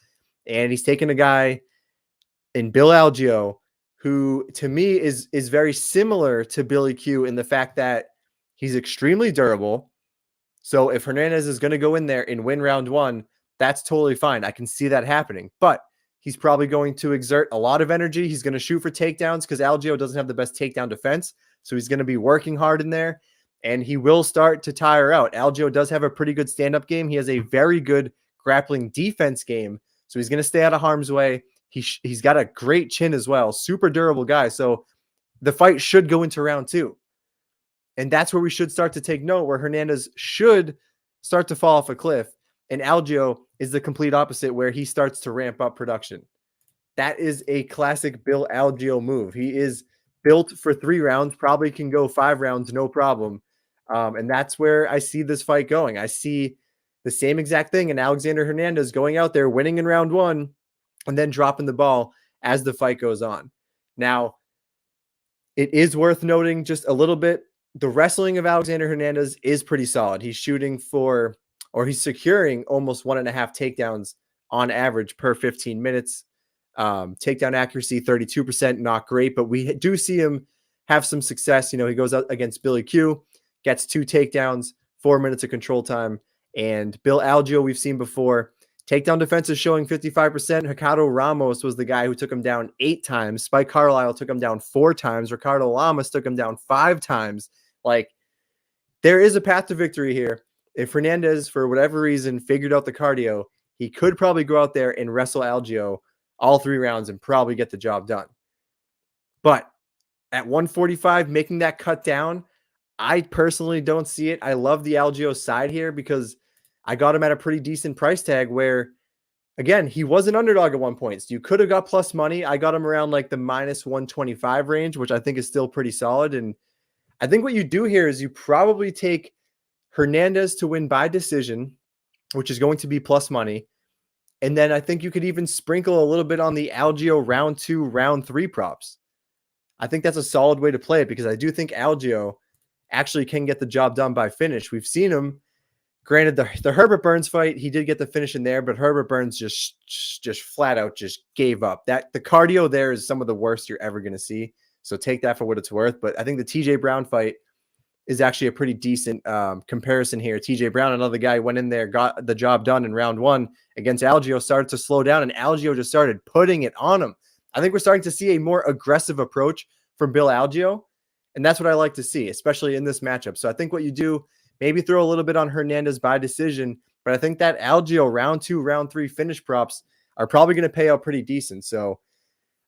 And he's taking a guy in Bill Algeo, who to me is very similar to Billy Q in the fact that he's extremely durable. So if Hernandez is going to go in there and win round 1, that's totally fine. I can see that happening. But he's probably going to exert a lot of energy. He's going to shoot for takedowns because Algeo doesn't have the best takedown defense. So he's going to be working hard in there, and he will start to tire out. Algeo does have a pretty good stand-up game. He has a very good grappling defense game. So he's going to stay out of harm's way. He's got a great chin as well. Super durable guy. So the fight should go into round 2. And that's where we should start to take note, where Hernandez should start to fall off a cliff. And Algeo is the complete opposite, where he starts to ramp up production. That is a classic Bill Algeo move. He is built for 3 rounds, probably can go 5 rounds, no problem. And that's where I see this fight going. I see the same exact thing in Alexander Hernandez going out there, winning in round 1, and then dropping the ball as the fight goes on. Now, it is worth noting just a little bit, the wrestling of Alexander Hernandez is pretty solid. He's shooting for, or he's securing almost 1.5 takedowns on average per 15 minutes. Takedown accuracy, 32%, not great, but we do see him have some success. You know, he goes out against Billy Q, gets 2 takedowns, 4 minutes of control time. And Bill Algeo, we've seen before. Takedown defense is showing 55%. Ricardo Ramos was the guy who took him down 8 times. Spike Carlisle took him down 4 times. Ricardo Lamas took him down 5 times. Like, there is a path to victory here. If Hernandez, for whatever reason, figured out the cardio, he could probably go out there and wrestle Algeo all 3 rounds and probably get the job done. But at 145, making that cut down, I personally don't see it. I love the Algeo side here because I got him at a pretty decent price tag where, again, he was an underdog at one point. So you could have got plus money. I got him around like the minus 125 range, which I think is still pretty solid. And I think what you do here is you probably take Hernandez to win by decision, which is going to be plus money. And then I think you could even sprinkle a little bit on the Algeo round 2, round 3 props. I think that's a solid way to play it because I do think Algeo actually can get the job done by finish. We've seen him. Granted, the Herbert Burns fight, he did get the finish in there, but Herbert Burns just flat out just gave up. That the cardio there is some of the worst you're ever going to see. So take that for what it's worth. But I think the TJ Brown fight is actually a pretty decent comparison here. TJ Brown, another guy, went in there, got the job done in round 1 against Algeo, started to slow down, and Algeo just started putting it on him. I think we're starting to see a more aggressive approach from Bill Algeo, and that's what I like to see, especially in this matchup. So I think what you do, maybe throw a little bit on Hernandez by decision, but I think that Algeo round 2, round 3 finish props are probably going to pay out pretty decent. So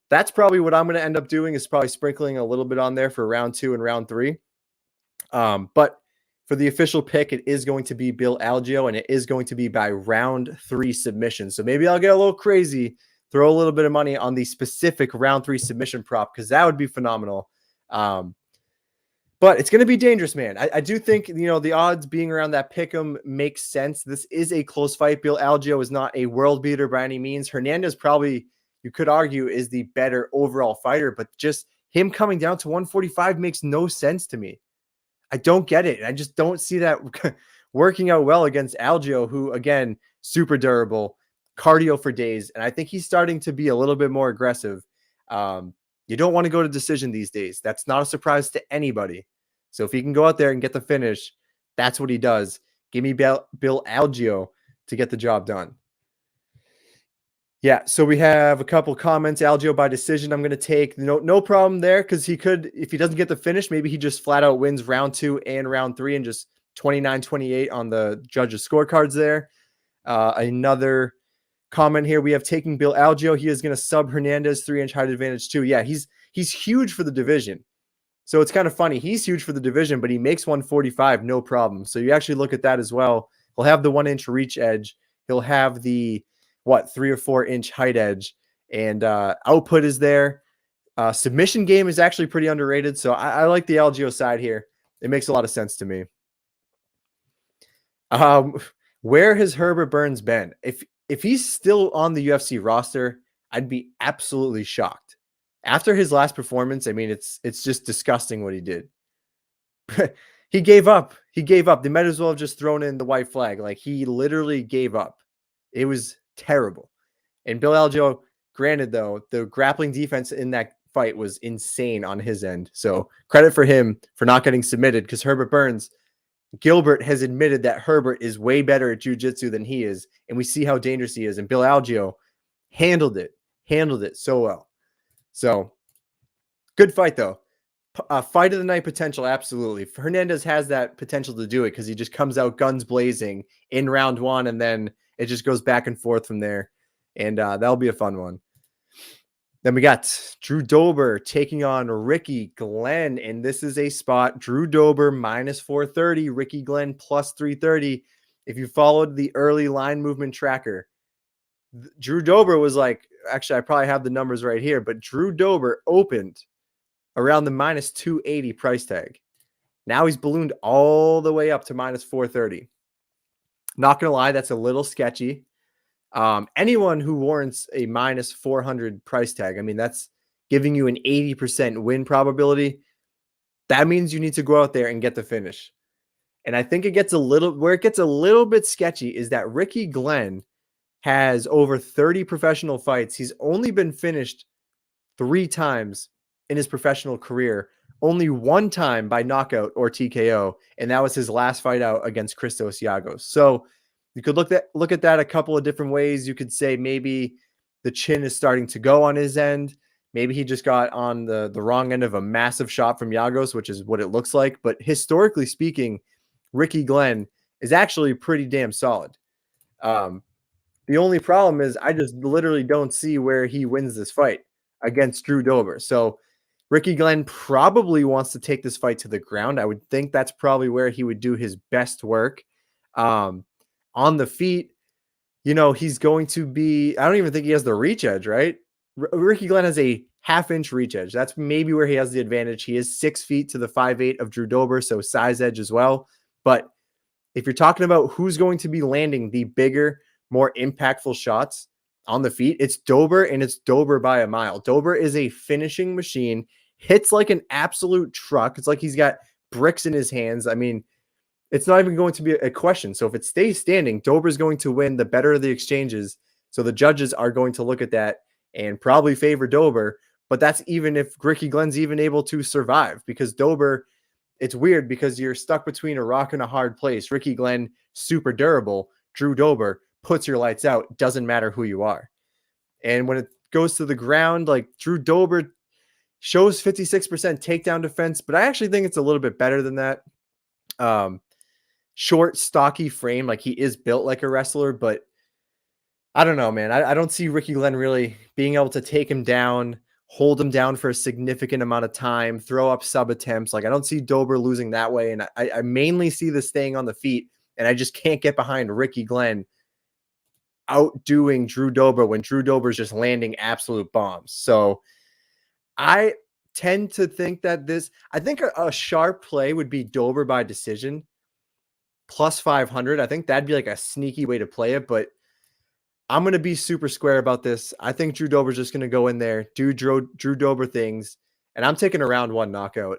that's probably what I'm going to end up doing, is probably sprinkling a little bit on there for round 2 and round 3. But for the official pick, it is going to be Bill Algeo, and it is going to be by round 3 submission. So maybe I'll get a little crazy throw a little bit of money on the specific round 3 submission prop, because that would be phenomenal. But it's going to be dangerous, man. I do think, the odds being around that pick'em makes sense. This is a close fight. Bill Algeo is not a world beater by any means. Hernandez probably, you could argue, is the better overall fighter, but just him coming down to 145 makes no sense to me. I don't get it. I just don't see that working out well against Algeo, who, again, super durable, cardio for days. And I think he's starting to be a little bit more aggressive. You don't want to go to decision these days. That's not a surprise to anybody. So if he can go out there and get the finish, that's what he does. Give me Bill Algeo to get the job done. Yeah, so we have a couple comments. Algeo by decision, I'm going to take. No problem there, because he could, if he doesn't get the finish, maybe he just flat out wins round 2 and round 3 and just 29-28 on the judges' scorecards there. Another comment here. We have taking Bill Algeo. He is going to sub Hernandez 3-inch height advantage too. Yeah, he's huge for the division. So it's kind of funny. He's huge for the division, but he makes 145, no problem. So you actually look at that as well. He'll have the 1-inch reach edge. He'll have the 3 or 4-inch height edge, and output is there. Submission game is actually pretty underrated. So I like the Algeo side here. It makes a lot of sense to me. Where has Herbert Burns been? If he's still on the UFC roster, I'd be absolutely shocked. After his last performance, I mean, it's just disgusting what he did. He gave up. They might as well have just thrown in the white flag. Like, he literally gave up. It was terrible. And Bill Algeo, granted though, the grappling defense in that fight was insane on his end. So credit for him for not getting submitted, because Herbert Burns, Gilbert has admitted that Herbert is way better at jiu-jitsu than he is, and we see how dangerous he is. And Bill Algeo handled it so well. So good fight though. Fight of the night potential, absolutely. Hernandez has that potential to do it, because he just comes out guns blazing in round 1, and then it just goes back and forth from there, and that'll be a fun one. Then we got Drew Dober taking on Aoriqileng, and this is a spot. Drew Dober minus 430, Aoriqileng plus 330. If you followed the early line movement tracker, Drew Dober was like, actually, I probably have the numbers right here, but Drew Dober opened around the minus 280 price tag. Now he's ballooned all the way up to minus 430. Not going to lie, that's a little sketchy. Anyone who warrants a minus 400 price tag, I mean, that's giving you an 80% win probability. That means you need to go out there and get the finish. And I think it gets a little bit sketchy is that Aoriqileng has over 30 professional fights. He's only been finished 3 times in his professional career, only 1 time by knockout or TKO, and that was his last fight out against Christos Giagos. So you could look at that a couple of different ways. You could say maybe the chin is starting to go on his end. Maybe he just got on the wrong end of a massive shot from Giagos, which is what it looks like. But historically speaking, Aoriqileng is actually pretty damn solid. The only problem is I just literally don't see where he wins this fight against Drew Dober. So Aoriqileng probably wants to take this fight to the ground. I would think that's probably where he would do his best work. On the feet, he's going to be, I don't even think he has the reach edge, right? Aoriqileng has a half-inch reach edge. That's maybe where he has the advantage. He is 6 feet to the 5'8" of Drew Dober, so size edge as well. But if you're talking about who's going to be landing the bigger, more impactful shots on the feet, it's Dober, and it's Dober by a mile. Dober is a finishing machine, hits like an absolute truck. It's like he's got bricks in his hands. I mean, it's not even going to be a question. So if it stays standing, Dober is going to win the better of the exchanges. So the judges are going to look at that and probably favor Dober. But that's even if Aoriqileng's even able to survive, because Dober, it's weird because you're stuck between a rock and a hard place. Aoriqileng, super durable. Drew Dober puts your lights out. Doesn't matter who you are. And when it goes to the ground, like Drew Dober shows 56% takedown defense, but I actually think it's a little bit better than that. Short, stocky frame, like he is built like a wrestler, but I don't know, man. I don't see Aoriqileng really being able to take him down, hold him down for a significant amount of time, throw up sub attempts. Like I don't see Dober losing that way, and I mainly see this staying on the feet, and I just can't get behind Aoriqileng. outdoing Drew Dober when Drew Dober is just landing absolute bombs. So I tend to think that I think a sharp play would be Dober by decision plus 500. I think that'd be like a sneaky way to play it, but I'm going to be super square about this. I think Drew Dober's just going to go in there, do Drew Dober things, and I'm taking a round 1 knockout.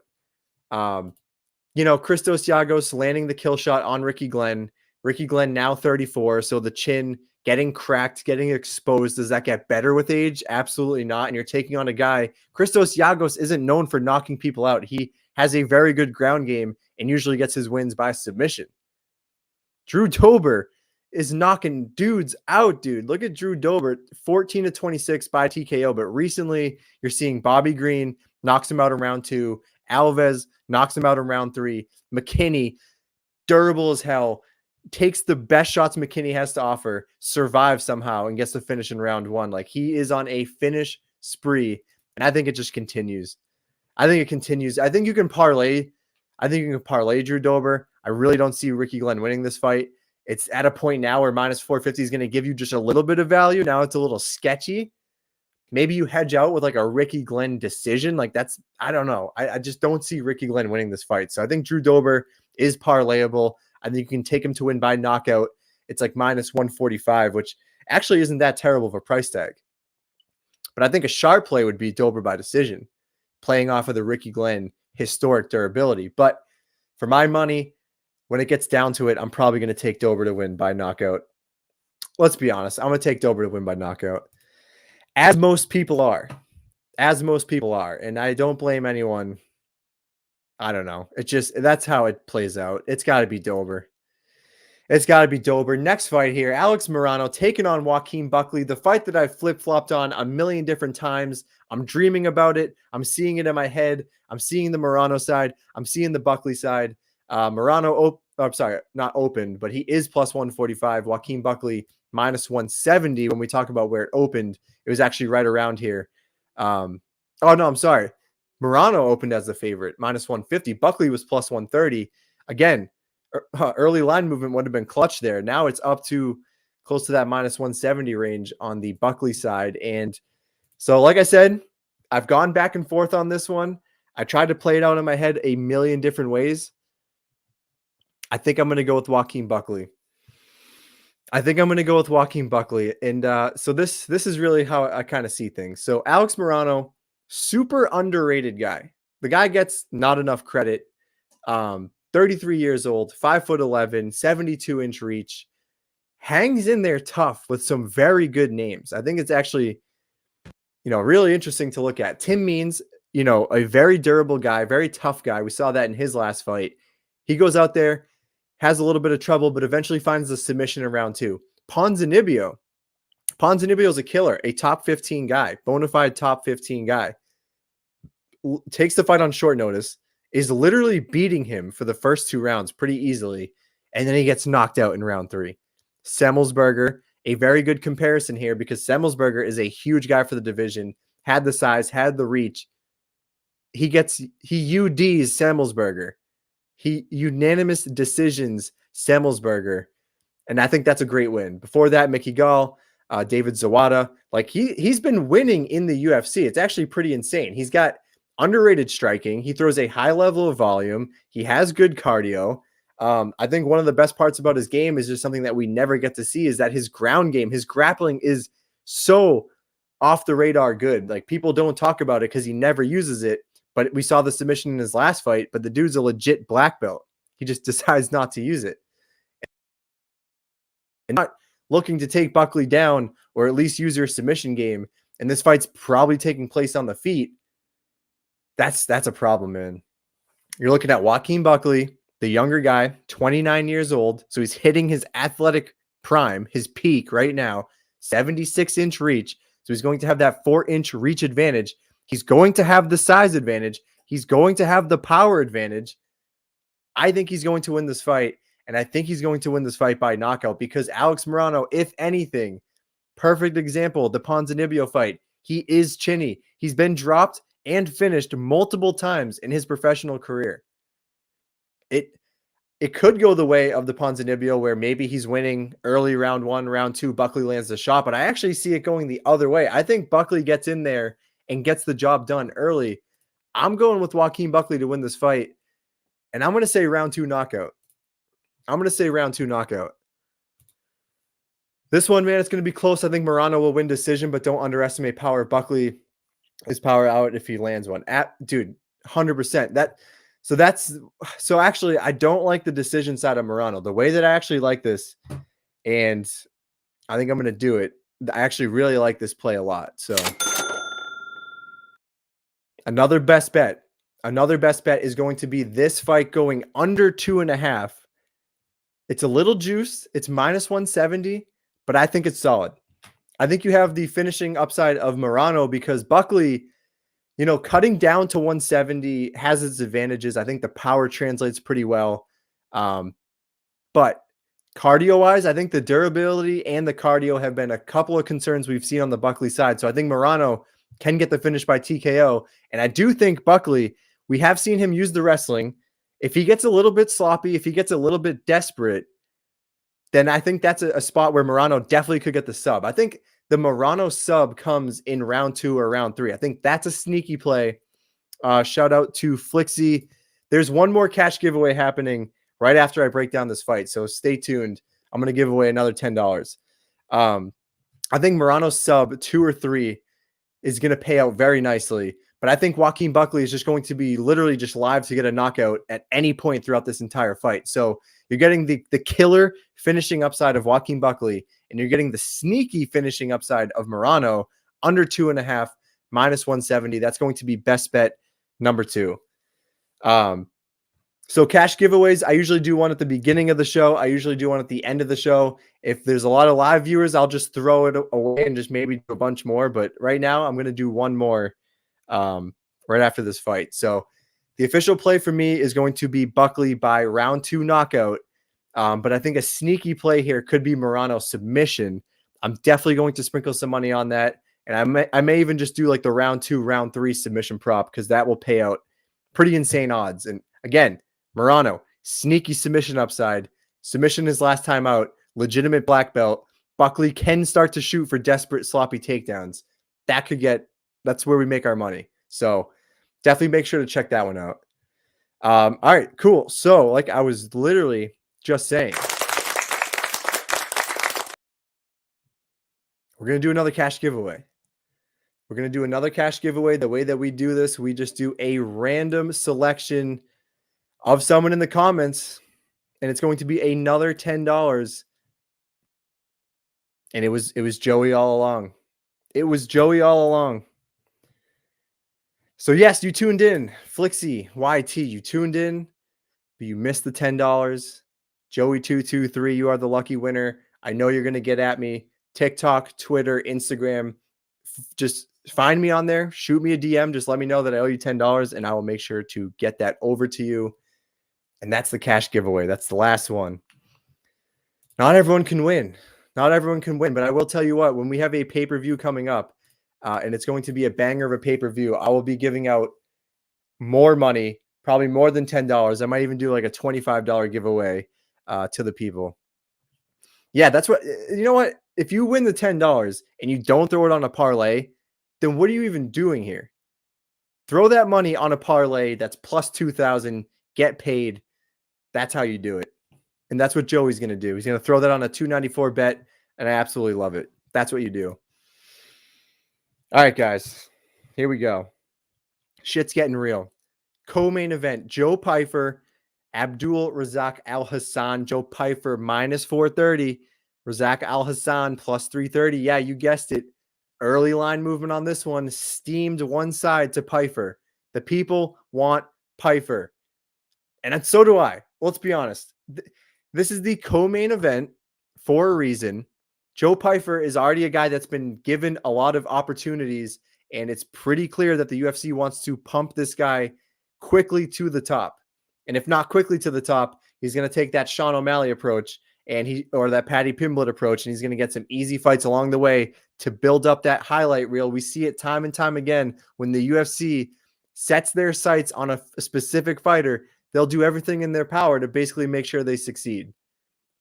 Christos Giagos landing the kill shot on Aoriqileng. Aoriqileng now 34, so the chin getting cracked, getting exposed. Does that get better with age? Absolutely not. And you're taking on a guy. Christos Giagos isn't known for knocking people out. He has a very good ground game and usually gets his wins by submission. Drew Dober is knocking dudes out, dude. Look at Drew Dober, 14-26 by TKO. But recently, you're seeing Bobby Green knocks him out in round 2. Alves knocks him out in round 3. McKinney, durable as hell, takes the best shots McKinney has to offer, survives somehow, and gets the finish in round 1. Like, he is on a finish spree, and I think it just continues. I think you can parlay. I think you can parlay Drew Dober. I really don't see Aoriqileng winning this fight. It's at a point now where minus 450 is going to give you just a little bit of value. Now it's a little sketchy. Maybe you hedge out with like a Aoriqileng decision. Like I don't know. I just don't see Aoriqileng winning this fight. So I think Drew Dober is parlayable. I think you can take him to win by knockout. It's like minus 145, which actually isn't that terrible of a price tag. But I think a sharp play would be Dober by decision, playing off of the Aoriqileng historic durability. But for my money, when it gets down to it, I'm probably going to take Dober to win by knockout. Let's be honest. I'm going to take Dober to win by knockout. As most people are. And I don't blame anyone. I don't know. That's how it plays out. It's got to be Dober. Next fight here, Alex Morono taking on Joaquin Buckley. The fight that I've flip-flopped on a million different times. I'm dreaming about it. I'm seeing it in my head. I'm seeing the Morono side. I'm seeing the Buckley side. Morono, not opened, but he is plus 145. Joaquin Buckley minus 170. When we talk about where it opened, it was actually right around here. I'm sorry. Morono opened as the favorite, minus 150. Buckley was plus 130. Again, early line movement would have been clutch there. Now it's up to close to that minus 170 range on the Buckley side. And so, like I said, I've gone back and forth on this one. I tried to play it out in my head a million different ways. I think I'm going to go with Joaquin Buckley. And so this is really how I kind of see things. So Alex Morono, super underrated guy. The guy gets not enough credit. 33 years old, 5'11", 72-inch reach. Hangs in there tough with some very good names. I think it's actually, really interesting to look at. Tim Means, a very durable guy, very tough guy. We saw that in his last fight. He goes out there, has a little bit of trouble, but eventually finds the submission in round 2. Ponzinibbio is a killer, a top 15 guy, bona fide top 15 guy. Takes the fight on short notice, is literally beating him for the first 2 rounds pretty easily, and then he gets knocked out in round 3. Semmelsberger, a very good comparison here because Semmelsberger is a huge guy for the division, had the size, had the reach. He UDs Semmelsberger. He unanimous decisions Semmelsberger, and I think that's a great win. Before that, Mickey Gall, David Zawada, like he's been winning in the UFC. It's actually pretty insane. He's got underrated striking. He throws a high level of volume. He has good cardio. I think one of the best parts about his game is just something that we never get to see is that his ground game, his grappling is so off the radar good. Like people don't talk about it because he never uses it. But we saw the submission in his last fight, but the dude's a legit black belt. He just decides not to use it. And not looking to take Buckley down or at least use your submission game. And this fight's probably taking place on the feet. That's a problem, man. You're looking at Joaquin Buckley, the younger guy, 29 years old. So he's hitting his athletic prime, his peak right now, 76-inch reach. So he's going to have that 4-inch reach advantage. He's going to have the size advantage. He's going to have the power advantage. I think he's going to win this fight, and I think he's going to win this fight by knockout because Alex Morono, if anything, perfect example, the Ponzinibbio fight, he is chinny. He's been dropped and finished multiple times in his professional career. it could go the way of the Ponzinibbio, where maybe he's winning early round 1, round 2, Buckley lands the shot, but I actually see it going the other way. I think Buckley gets in there and gets the job done early. I'm going with Joaquin Buckley to win this fight, and I'm going to say round 2 knockout. This one, man, it's going to be close. I think Morono will win decision, but don't underestimate power. Buckley is power out if he lands one. Dude, 100%. So actually, I don't like the decision side of Morono. The way that I actually like this, and I think I'm going to do it, I actually really like this play a lot. So another best bet is going to be this fight going under 2.5. It's a little juice. It's -170, but I think it's solid. I think you have the finishing upside of Morono because Buckley, cutting down to 170 has its advantages. I think the power translates pretty well. But cardio-wise, I think the durability and the cardio have been a couple of concerns we've seen on the Buckley side. So I think Morono can get the finish by TKO. And I do think Buckley, we have seen him use the wrestling. If he gets a little bit sloppy, if he gets a little bit desperate, then I think that's a spot where Morono definitely could get the sub. I think the Morono sub comes in round 2 or round 3. I think that's a sneaky play. Shout out to Flixie. There's one more cash giveaway happening right after I break down this fight, so stay tuned. I'm going to give away another $10. I think Morono's sub 2 or 3 is going to pay out very nicely. But I think Joaquin Buckley is just going to be literally just live to get a knockout at any point throughout this entire fight. So you're getting the killer finishing upside of Joaquin Buckley, and you're getting the sneaky finishing upside of Morono under 2.5, -170. That's going to be best bet number 2. So cash giveaways, I usually do one at the beginning of the show. I usually do one at the end of the show. If there's a lot of live viewers, I'll just throw it away and just maybe do a bunch more. But right now, I'm going to do one more right after this fight. So the official play for me is going to be Buckley by round 2 knockout. But I think a sneaky play here could be Morono submission. I'm definitely going to sprinkle some money on that. And I may even just do like the round 2, round 3 submission prop because that will pay out pretty insane odds. And again, Morono, sneaky submission upside. Submission his last time out. Legitimate black belt. Buckley can start to shoot for desperate, sloppy takedowns. That's where we make our money. So definitely make sure to check that one out. All right, cool. So like I was literally just saying, we're going to do another cash giveaway. The way that we do this, we just do a random selection of someone in the comments, and it's going to be another $10. And it was Joey all along. So yes, you tuned in. Flixie, YT, you tuned in, but you missed the $10. Joey223, you are the lucky winner. I know you're going to get at me. TikTok, Twitter, Instagram. Just find me on there. Shoot me a DM. Just let me know that I owe you $10, and I will make sure to get that over to you. And that's the cash giveaway. That's the last one. Not everyone can win. But I will tell you what, when we have a pay-per-view coming up, and it's going to be a banger of a pay-per-view, I will be giving out more money, probably more than $10. I might even do like a $25 giveaway to the people. Yeah, that's what, you know what? If you win the $10 and you don't throw it on a parlay, then what are you even doing here? Throw that money on a parlay that's plus 2,000, get paid. That's how you do it. And that's what Joey's going to do. He's going to throw that on a 294 bet, and I absolutely love it. That's what you do. All right, guys. Here we go. Shit's getting real. Co-main event, Joe Pyfer, Abdul Razak Alhassan. Joe Pyfer -430. Razak Alhassan +330. Yeah, you guessed it. Early line movement on this one. Steamed one side to Pyfer. The people want Pyfer. And so do I. Let's be honest. This is the co-main event for a reason. Joe Pyfer is already a guy that's been given a lot of opportunities, and it's pretty clear that the UFC wants to pump this guy quickly to the top. And if not quickly to the top, he's going to take that Sean O'Malley approach or that Paddy Pimblett approach, and he's going to get some easy fights along the way to build up that highlight reel. We see it time and time again when the UFC sets their sights on a specific fighter. they'll do everything in their power to basically make sure they succeed.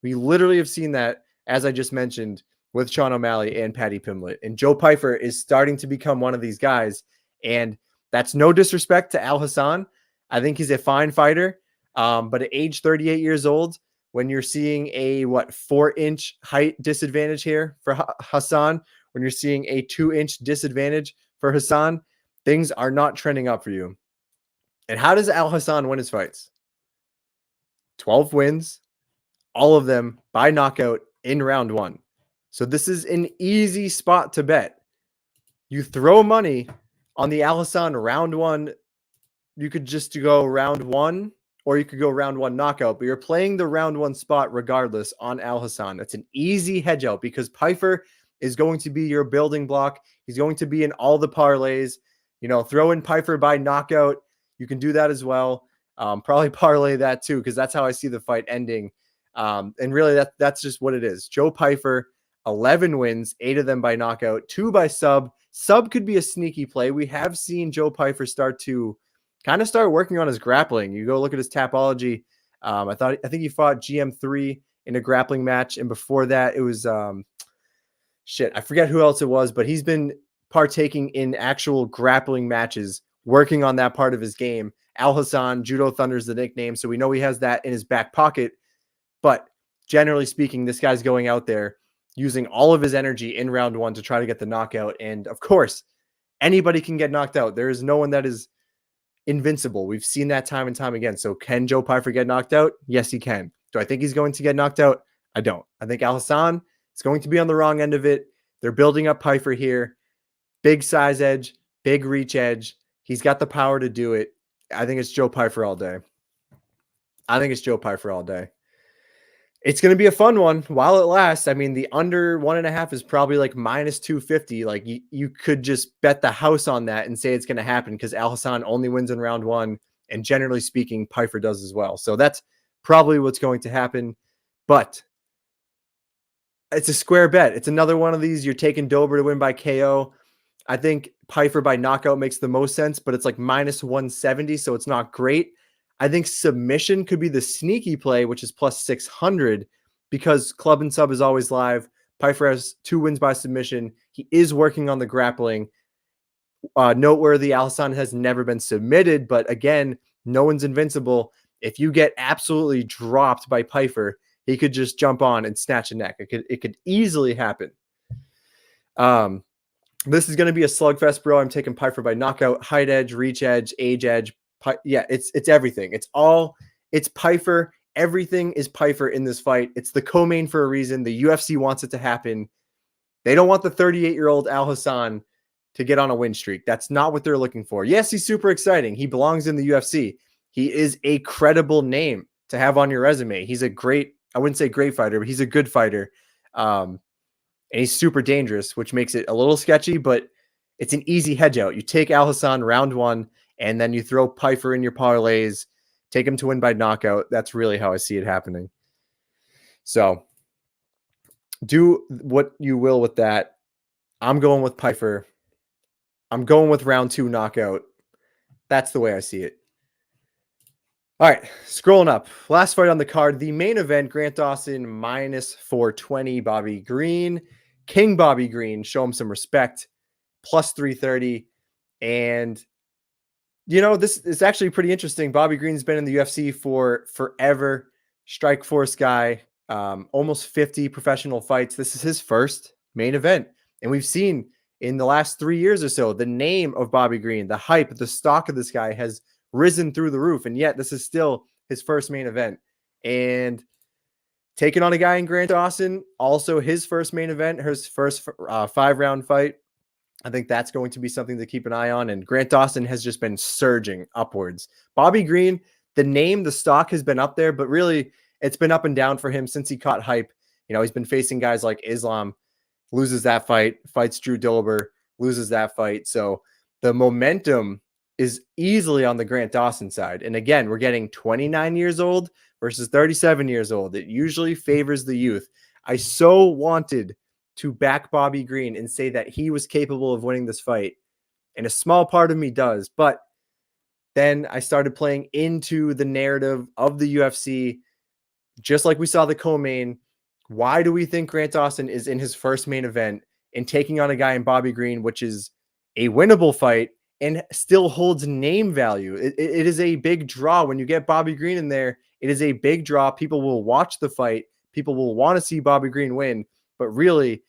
We literally have seen that, as I just mentioned, with Sean O'Malley and Paddy Pimblett. And Joe Pyfer is starting to become one of these guys. And that's no disrespect to Alhassan. I think he's a fine fighter. But at age 38 years old, when you're seeing a 4-inch height disadvantage here for Hassan, when you're seeing a 2-inch disadvantage for Hassan, things are not trending up for you. And how does Alhassan win his fights? 12 wins, all of them by knockout in round 1. So this is an easy spot to bet. You throw money on the Alhassan round 1. You could just go round 1, or you could go round 1 knockout, but you're playing the round 1 spot regardless on Alhassan. That's an easy hedge out because Pyfer is going to be your building block. He's going to be in all the parlays. Throw in Pyfer by knockout. You can do that as well. Probably parlay that too, because that's how I see the fight ending. And really, that's just what it is. Joe Pyfer, 11 wins, 8 of them by knockout, 2 by sub. Sub could be a sneaky play. We have seen Joe Pyfer start working on his grappling. You go look at his Tapology. I think he fought GM3 in a grappling match, and before that, it was I forget who else it was, but he's been partaking in actual grappling matches, working on that part of his game. Alhassan, Judo Thunder is the nickname, so we know he has that in his back pocket. But generally speaking, this guy's going out there using all of his energy in round 1 to try to get the knockout. And of course, anybody can get knocked out. There is no one that is invincible. We've seen that time and time again. So can Joe Pyfer get knocked out? Yes, he can. Do I think he's going to get knocked out? I don't. I think Alhassan is going to be on the wrong end of it. They're building up Pyfer here. Big size edge, big reach edge. He's got the power to do it. I think it's Joe Pyfer all day. It's going to be a fun one while it lasts. I mean, the under 1.5 is probably like minus 250. Like you could just bet the house on that and say it's going to happen because Alhassan only wins in round 1. And generally speaking, Pyfer does as well. So that's probably what's going to happen. But it's a square bet. It's another one of these. You're taking Dober to win by KO. I think Pyfer by knockout makes the most sense, but it's like minus 170. So it's not great. I think submission could be the sneaky play, which is plus 600 because club and sub is always live. Pyfer has 2 wins by submission. He is working on the grappling. Noteworthy, Alhassan has never been submitted, but again, no one's invincible. If you get absolutely dropped by Pyfer, he could just jump on and snatch a neck. It could easily happen. This is going to be a slugfest, bro. I'm taking Pyfer by knockout, height edge, reach edge, age edge. Yeah, it's everything. It's Pyfer. Everything is Pyfer in this fight. It's the co-main for a reason. The UFC wants it to happen. They don't want the 38-year-old Alhassan to get on a win streak. That's not what they're looking for. Yes, he's super exciting. He belongs in the UFC. He is a credible name to have on your resume. He's a great, I wouldn't say great fighter, but he's a good fighter. And he's super dangerous, which makes it a little sketchy, but it's an easy hedge out. You take Alhassan round 1, and then you throw Pyfer in your parlays, take him to win by knockout. That's really how I see it happening. So do what you will with that. I'm going with Pyfer. I'm going with round 2 knockout. That's the way I see it. All right, scrolling up. Last fight on the card, the main event, Grant Dawson minus 420, Bobby Green. King Bobby Green, show him some respect, plus 330. And, this is actually pretty interesting. Bobby Green's been in the UFC for forever. Strike Force guy, almost 50 professional fights. This is his first main event. And we've seen in the last 3 years or so, the name of Bobby Green, the hype, the stock of this guy has risen through the roof. And yet this is still his first main event. And taking on a guy in Grant Dawson, also his first main event, his first 5-round fight. I think that's going to be something to keep an eye on. And Grant Dawson has just been surging upwards. Bobby Green, the name, the stock has been up there, but really it's been up and down for him since he caught hype. He's been facing guys like Islam, loses that fight, fights Drew Dober, loses that fight. So the momentum is easily on the Grant Dawson side. And again, we're getting 29 years old versus 37 years old. It usually favors the youth. I so wanted to back Bobby Green and say that he was capable of winning this fight. And a small part of me does, but Then I started playing into the narrative of the UFC, just like we saw the co-main. Why do we think Grant Dawson is in his first main event and taking on a guy in Bobby Green, which is a winnable fight and still holds name value? It is a big draw. When you get Bobby Green in there, it is a big draw. People will watch the fight. People will want to see Bobby Green win. But really,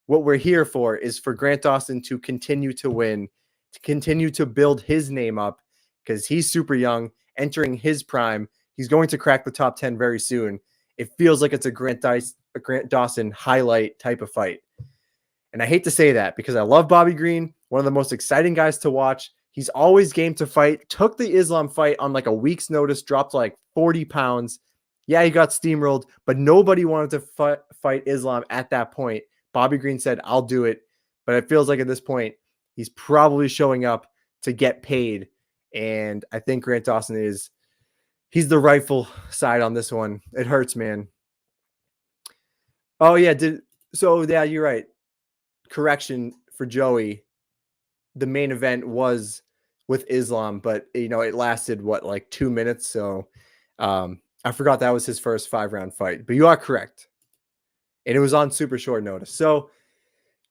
what we're here for is for Grant Dawson to continue to win, to continue to build his name up, because he's super young, entering his prime. He's going to crack the top 10 very soon. It feels like it's a Grant Dawson highlight type of fight. And I hate to say that because I love Bobby Green, one of the most exciting guys to watch. He's always game to fight. Took the Islam fight on like a week's notice, dropped like 40 pounds. Yeah, he got steamrolled, but nobody wanted to fight Islam at that point. Bobby Green said, I'll do it. But it feels like at this point, he's probably showing up to get paid. And I think Grant Dawson he's the rightful side on this one. It hurts, man. Oh, yeah. Yeah, you're right. Correction for Joey. The main event was with Islam, but it lasted like 2 minutes. So I forgot that was his first 5-round fight, but you are correct. And it was on super short notice. So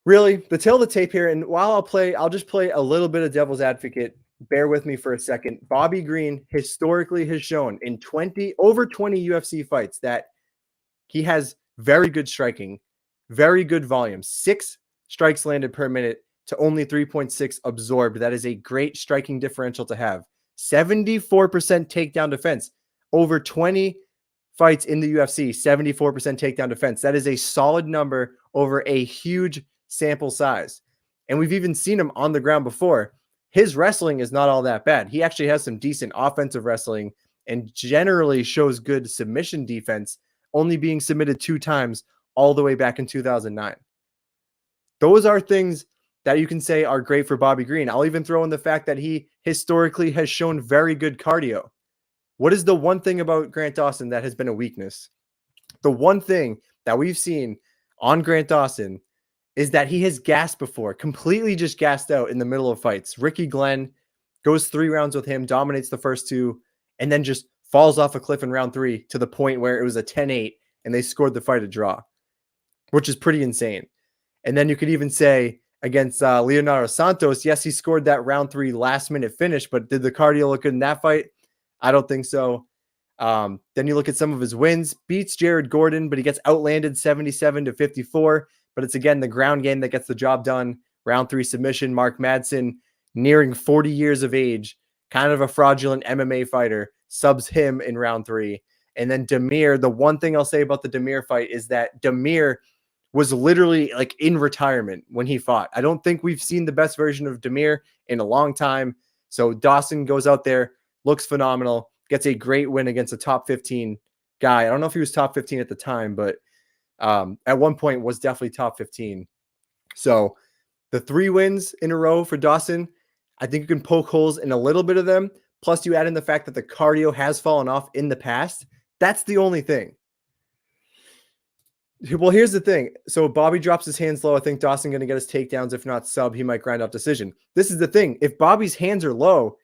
really, the tail of the tape here, and while I'll just play a little bit of devil's advocate. Bear with me for a second. Bobby Green historically has shown in over 20 UFC fights that he has very good striking, very good volume, 6 strikes landed per minute to only 3.6 absorbed. That is a great striking differential to have. 74% takedown defense. Over 20 fights in the UFC, 74% takedown defense. That is a solid number over a huge sample size. And we've even seen him on the ground before. His wrestling is not all that bad. He actually has some decent offensive wrestling and generally shows good submission defense, only being submitted 2 times all the way back in 2009. Those are things that you can say are great for Bobby Green. I'll even throw in the fact that he historically has shown very good cardio. What is the one thing about Grant Dawson that has been a weakness? The one thing that we've seen on Grant Dawson is that he has gassed before, completely just gassed out in the middle of fights. Ricky Glenn goes 3 rounds with him, dominates the first 2, and then just falls off a cliff in round 3 to the point where it was a 10-8 and they scored the fight a draw, which is pretty insane. And then you could even say against Leonardo Santos, yes, he scored that round 3 last-minute finish, but did the cardio look good in that fight? I don't think so. Then you look at some of his wins, beats Jared Gordon, but he gets outlanded 77-54. But it's, again, the ground game that gets the job done. Round 3 submission. Mark Madsen, nearing 40 years of age, kind of a fraudulent MMA fighter, subs him in round 3. And then Demir, the one thing I'll say about the Demir fight is that Demir was literally like in retirement when he fought. I don't think we've seen the best version of Demir in a long time. So Dawson goes out there, looks phenomenal, gets a great win against a top 15 guy. I don't know if he was top 15 at the time, but at one point was definitely top 15. So the 3 wins in a row for Dawson, I think you can poke holes in a little bit of them. Plus you add in the fact that the cardio has fallen off in the past. That's the only thing. Well, here's the thing. So Bobby drops his hands low. I think Dawson going to get his takedowns. If not sub, he might grind out decision. This is the thing. If Bobby's hands are low,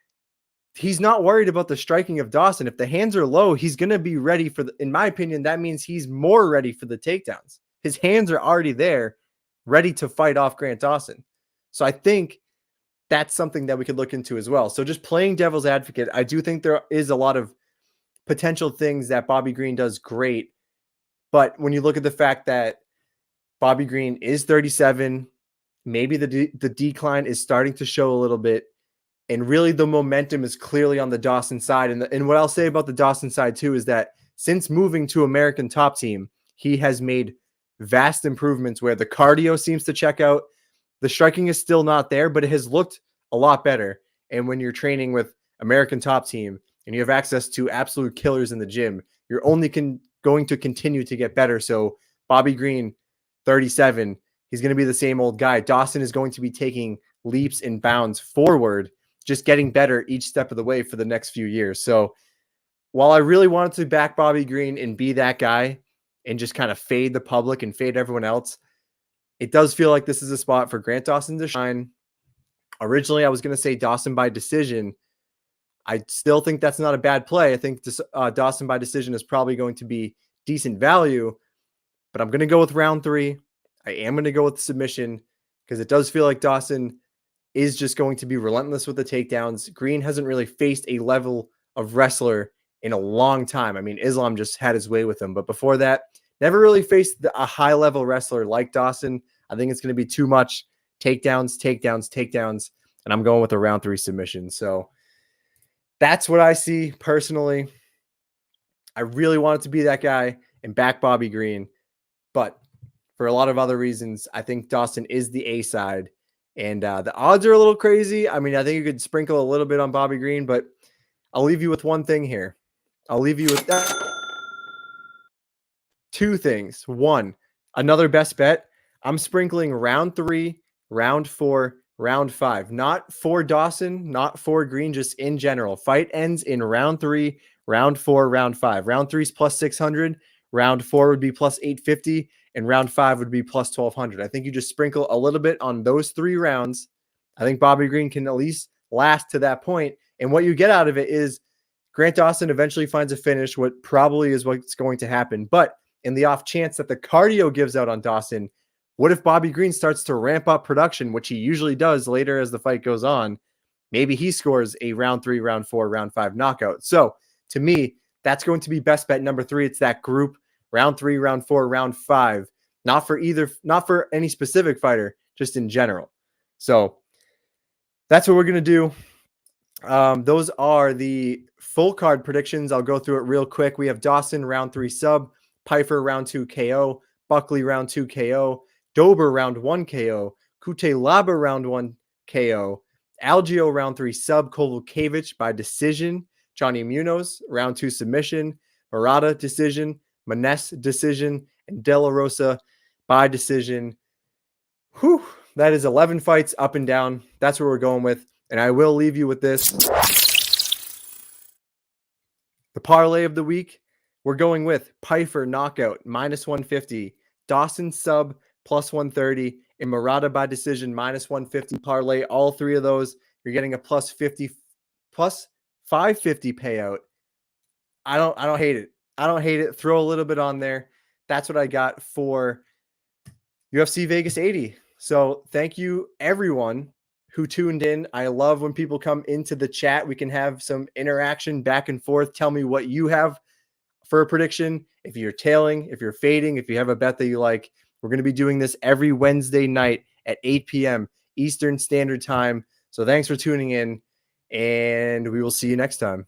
he's not worried about the striking of Dawson. If the hands are low, he's going to be ready for in my opinion, that means he's more ready for the takedowns. His hands are already there, ready to fight off Grant Dawson. So I think that's something that we could look into as well. So just playing devil's advocate, I do think there is a lot of potential things that Bobby Green does great. But when you look at the fact that Bobby Green is 37, maybe the decline is starting to show a little bit. And really the momentum is clearly on the Dawson side. And what I'll say about the Dawson side too is that since moving to American Top Team, he has made vast improvements where the cardio seems to check out. The striking is still not there, but it has looked a lot better. And when you're training with American Top Team and you have access to absolute killers in the gym, you're only going to continue to get better. So Bobby Green, 37, he's going to be the same old guy. Dawson is going to be taking leaps and bounds forward, just getting better each step of the way for the next few years. So while I really wanted to back Bobby Green and be that guy and just kind of fade the public and fade everyone else, it does feel like this is a spot for Grant Dawson to shine. Originally, I was going to say Dawson by decision. I still think that's not a bad play. I think Dawson by decision is probably going to be decent value, but I'm going to go with round 3. I am going to go with the submission because it does feel like Dawson is just going to be relentless with the takedowns. Green hasn't really faced a level of wrestler in a long time. I mean, Islam just had his way with him, but before that, never really faced a high-level wrestler like Dawson. I think it's going to be too much takedowns, and I'm going with a round 3 submission. So that's what I see personally. I really wanted to be that guy and back Bobby Green, but for a lot of other reasons, I think Dawson is the A side, and the odds are a little crazy. I mean, I think you could sprinkle a little bit on Bobby Green, but I'll leave you with one thing here. I'll leave you with two things. One, another best bet. I'm sprinkling round 3, round 4, round 5. Not for Dawson, not for Green, just in general. Fight ends in round 3, round 4, round 5. Round 3 is plus 600. Round 4 would be plus 850. And round 5 would be plus 1200. I think you just sprinkle a little bit on those 3 rounds. I think Bobby Green can at least last to that point. And what you get out of it is Grant Dawson eventually finds a finish, what probably is what's going to happen. But in the off chance that the cardio gives out on Dawson, what if Bobby Green starts to ramp up production, which he usually does later as the fight goes on? Maybe he scores a round 3, round 4, round 5 knockout. So to me, that's going to be best bet number 3. It's that group, round 3, round 4, round 5. Not for any specific fighter, just in general. So that's what we're going to do. Those are the full card predictions. I'll go through it real quick. We have Dawson round 3 sub, Pyfer round 2 KO, Buckley round 2 KO, Dober round 1 KO, Cutelaba round 1 KO, Algeo round 3 sub, Kowalkiewicz by decision, Johnny Munoz round 2 submission, Murata decision, Maness decision, and De La Rosa by decision. Whew, that is 11 fights up and down. That's what we're going with. And I will leave you with this. The parlay of the week, we're going with Pyfer knockout, minus 150, Dawson sub, plus 130, and Murata by decision, minus 150 parlay. All 3 of those, you're getting a plus 550 payout. I don't hate it. I don't hate it. Throw a little bit on there. That's what I got for UFC Vegas 80. So thank you, everyone who tuned in. I love when people come into the chat. We can have some interaction back and forth. Tell me what you have for a prediction. If you're tailing, if you're fading, if you have a bet that you like. We're going to be doing this every Wednesday night at 8 p.m. Eastern Standard Time. So thanks for tuning in, and we will see you next time.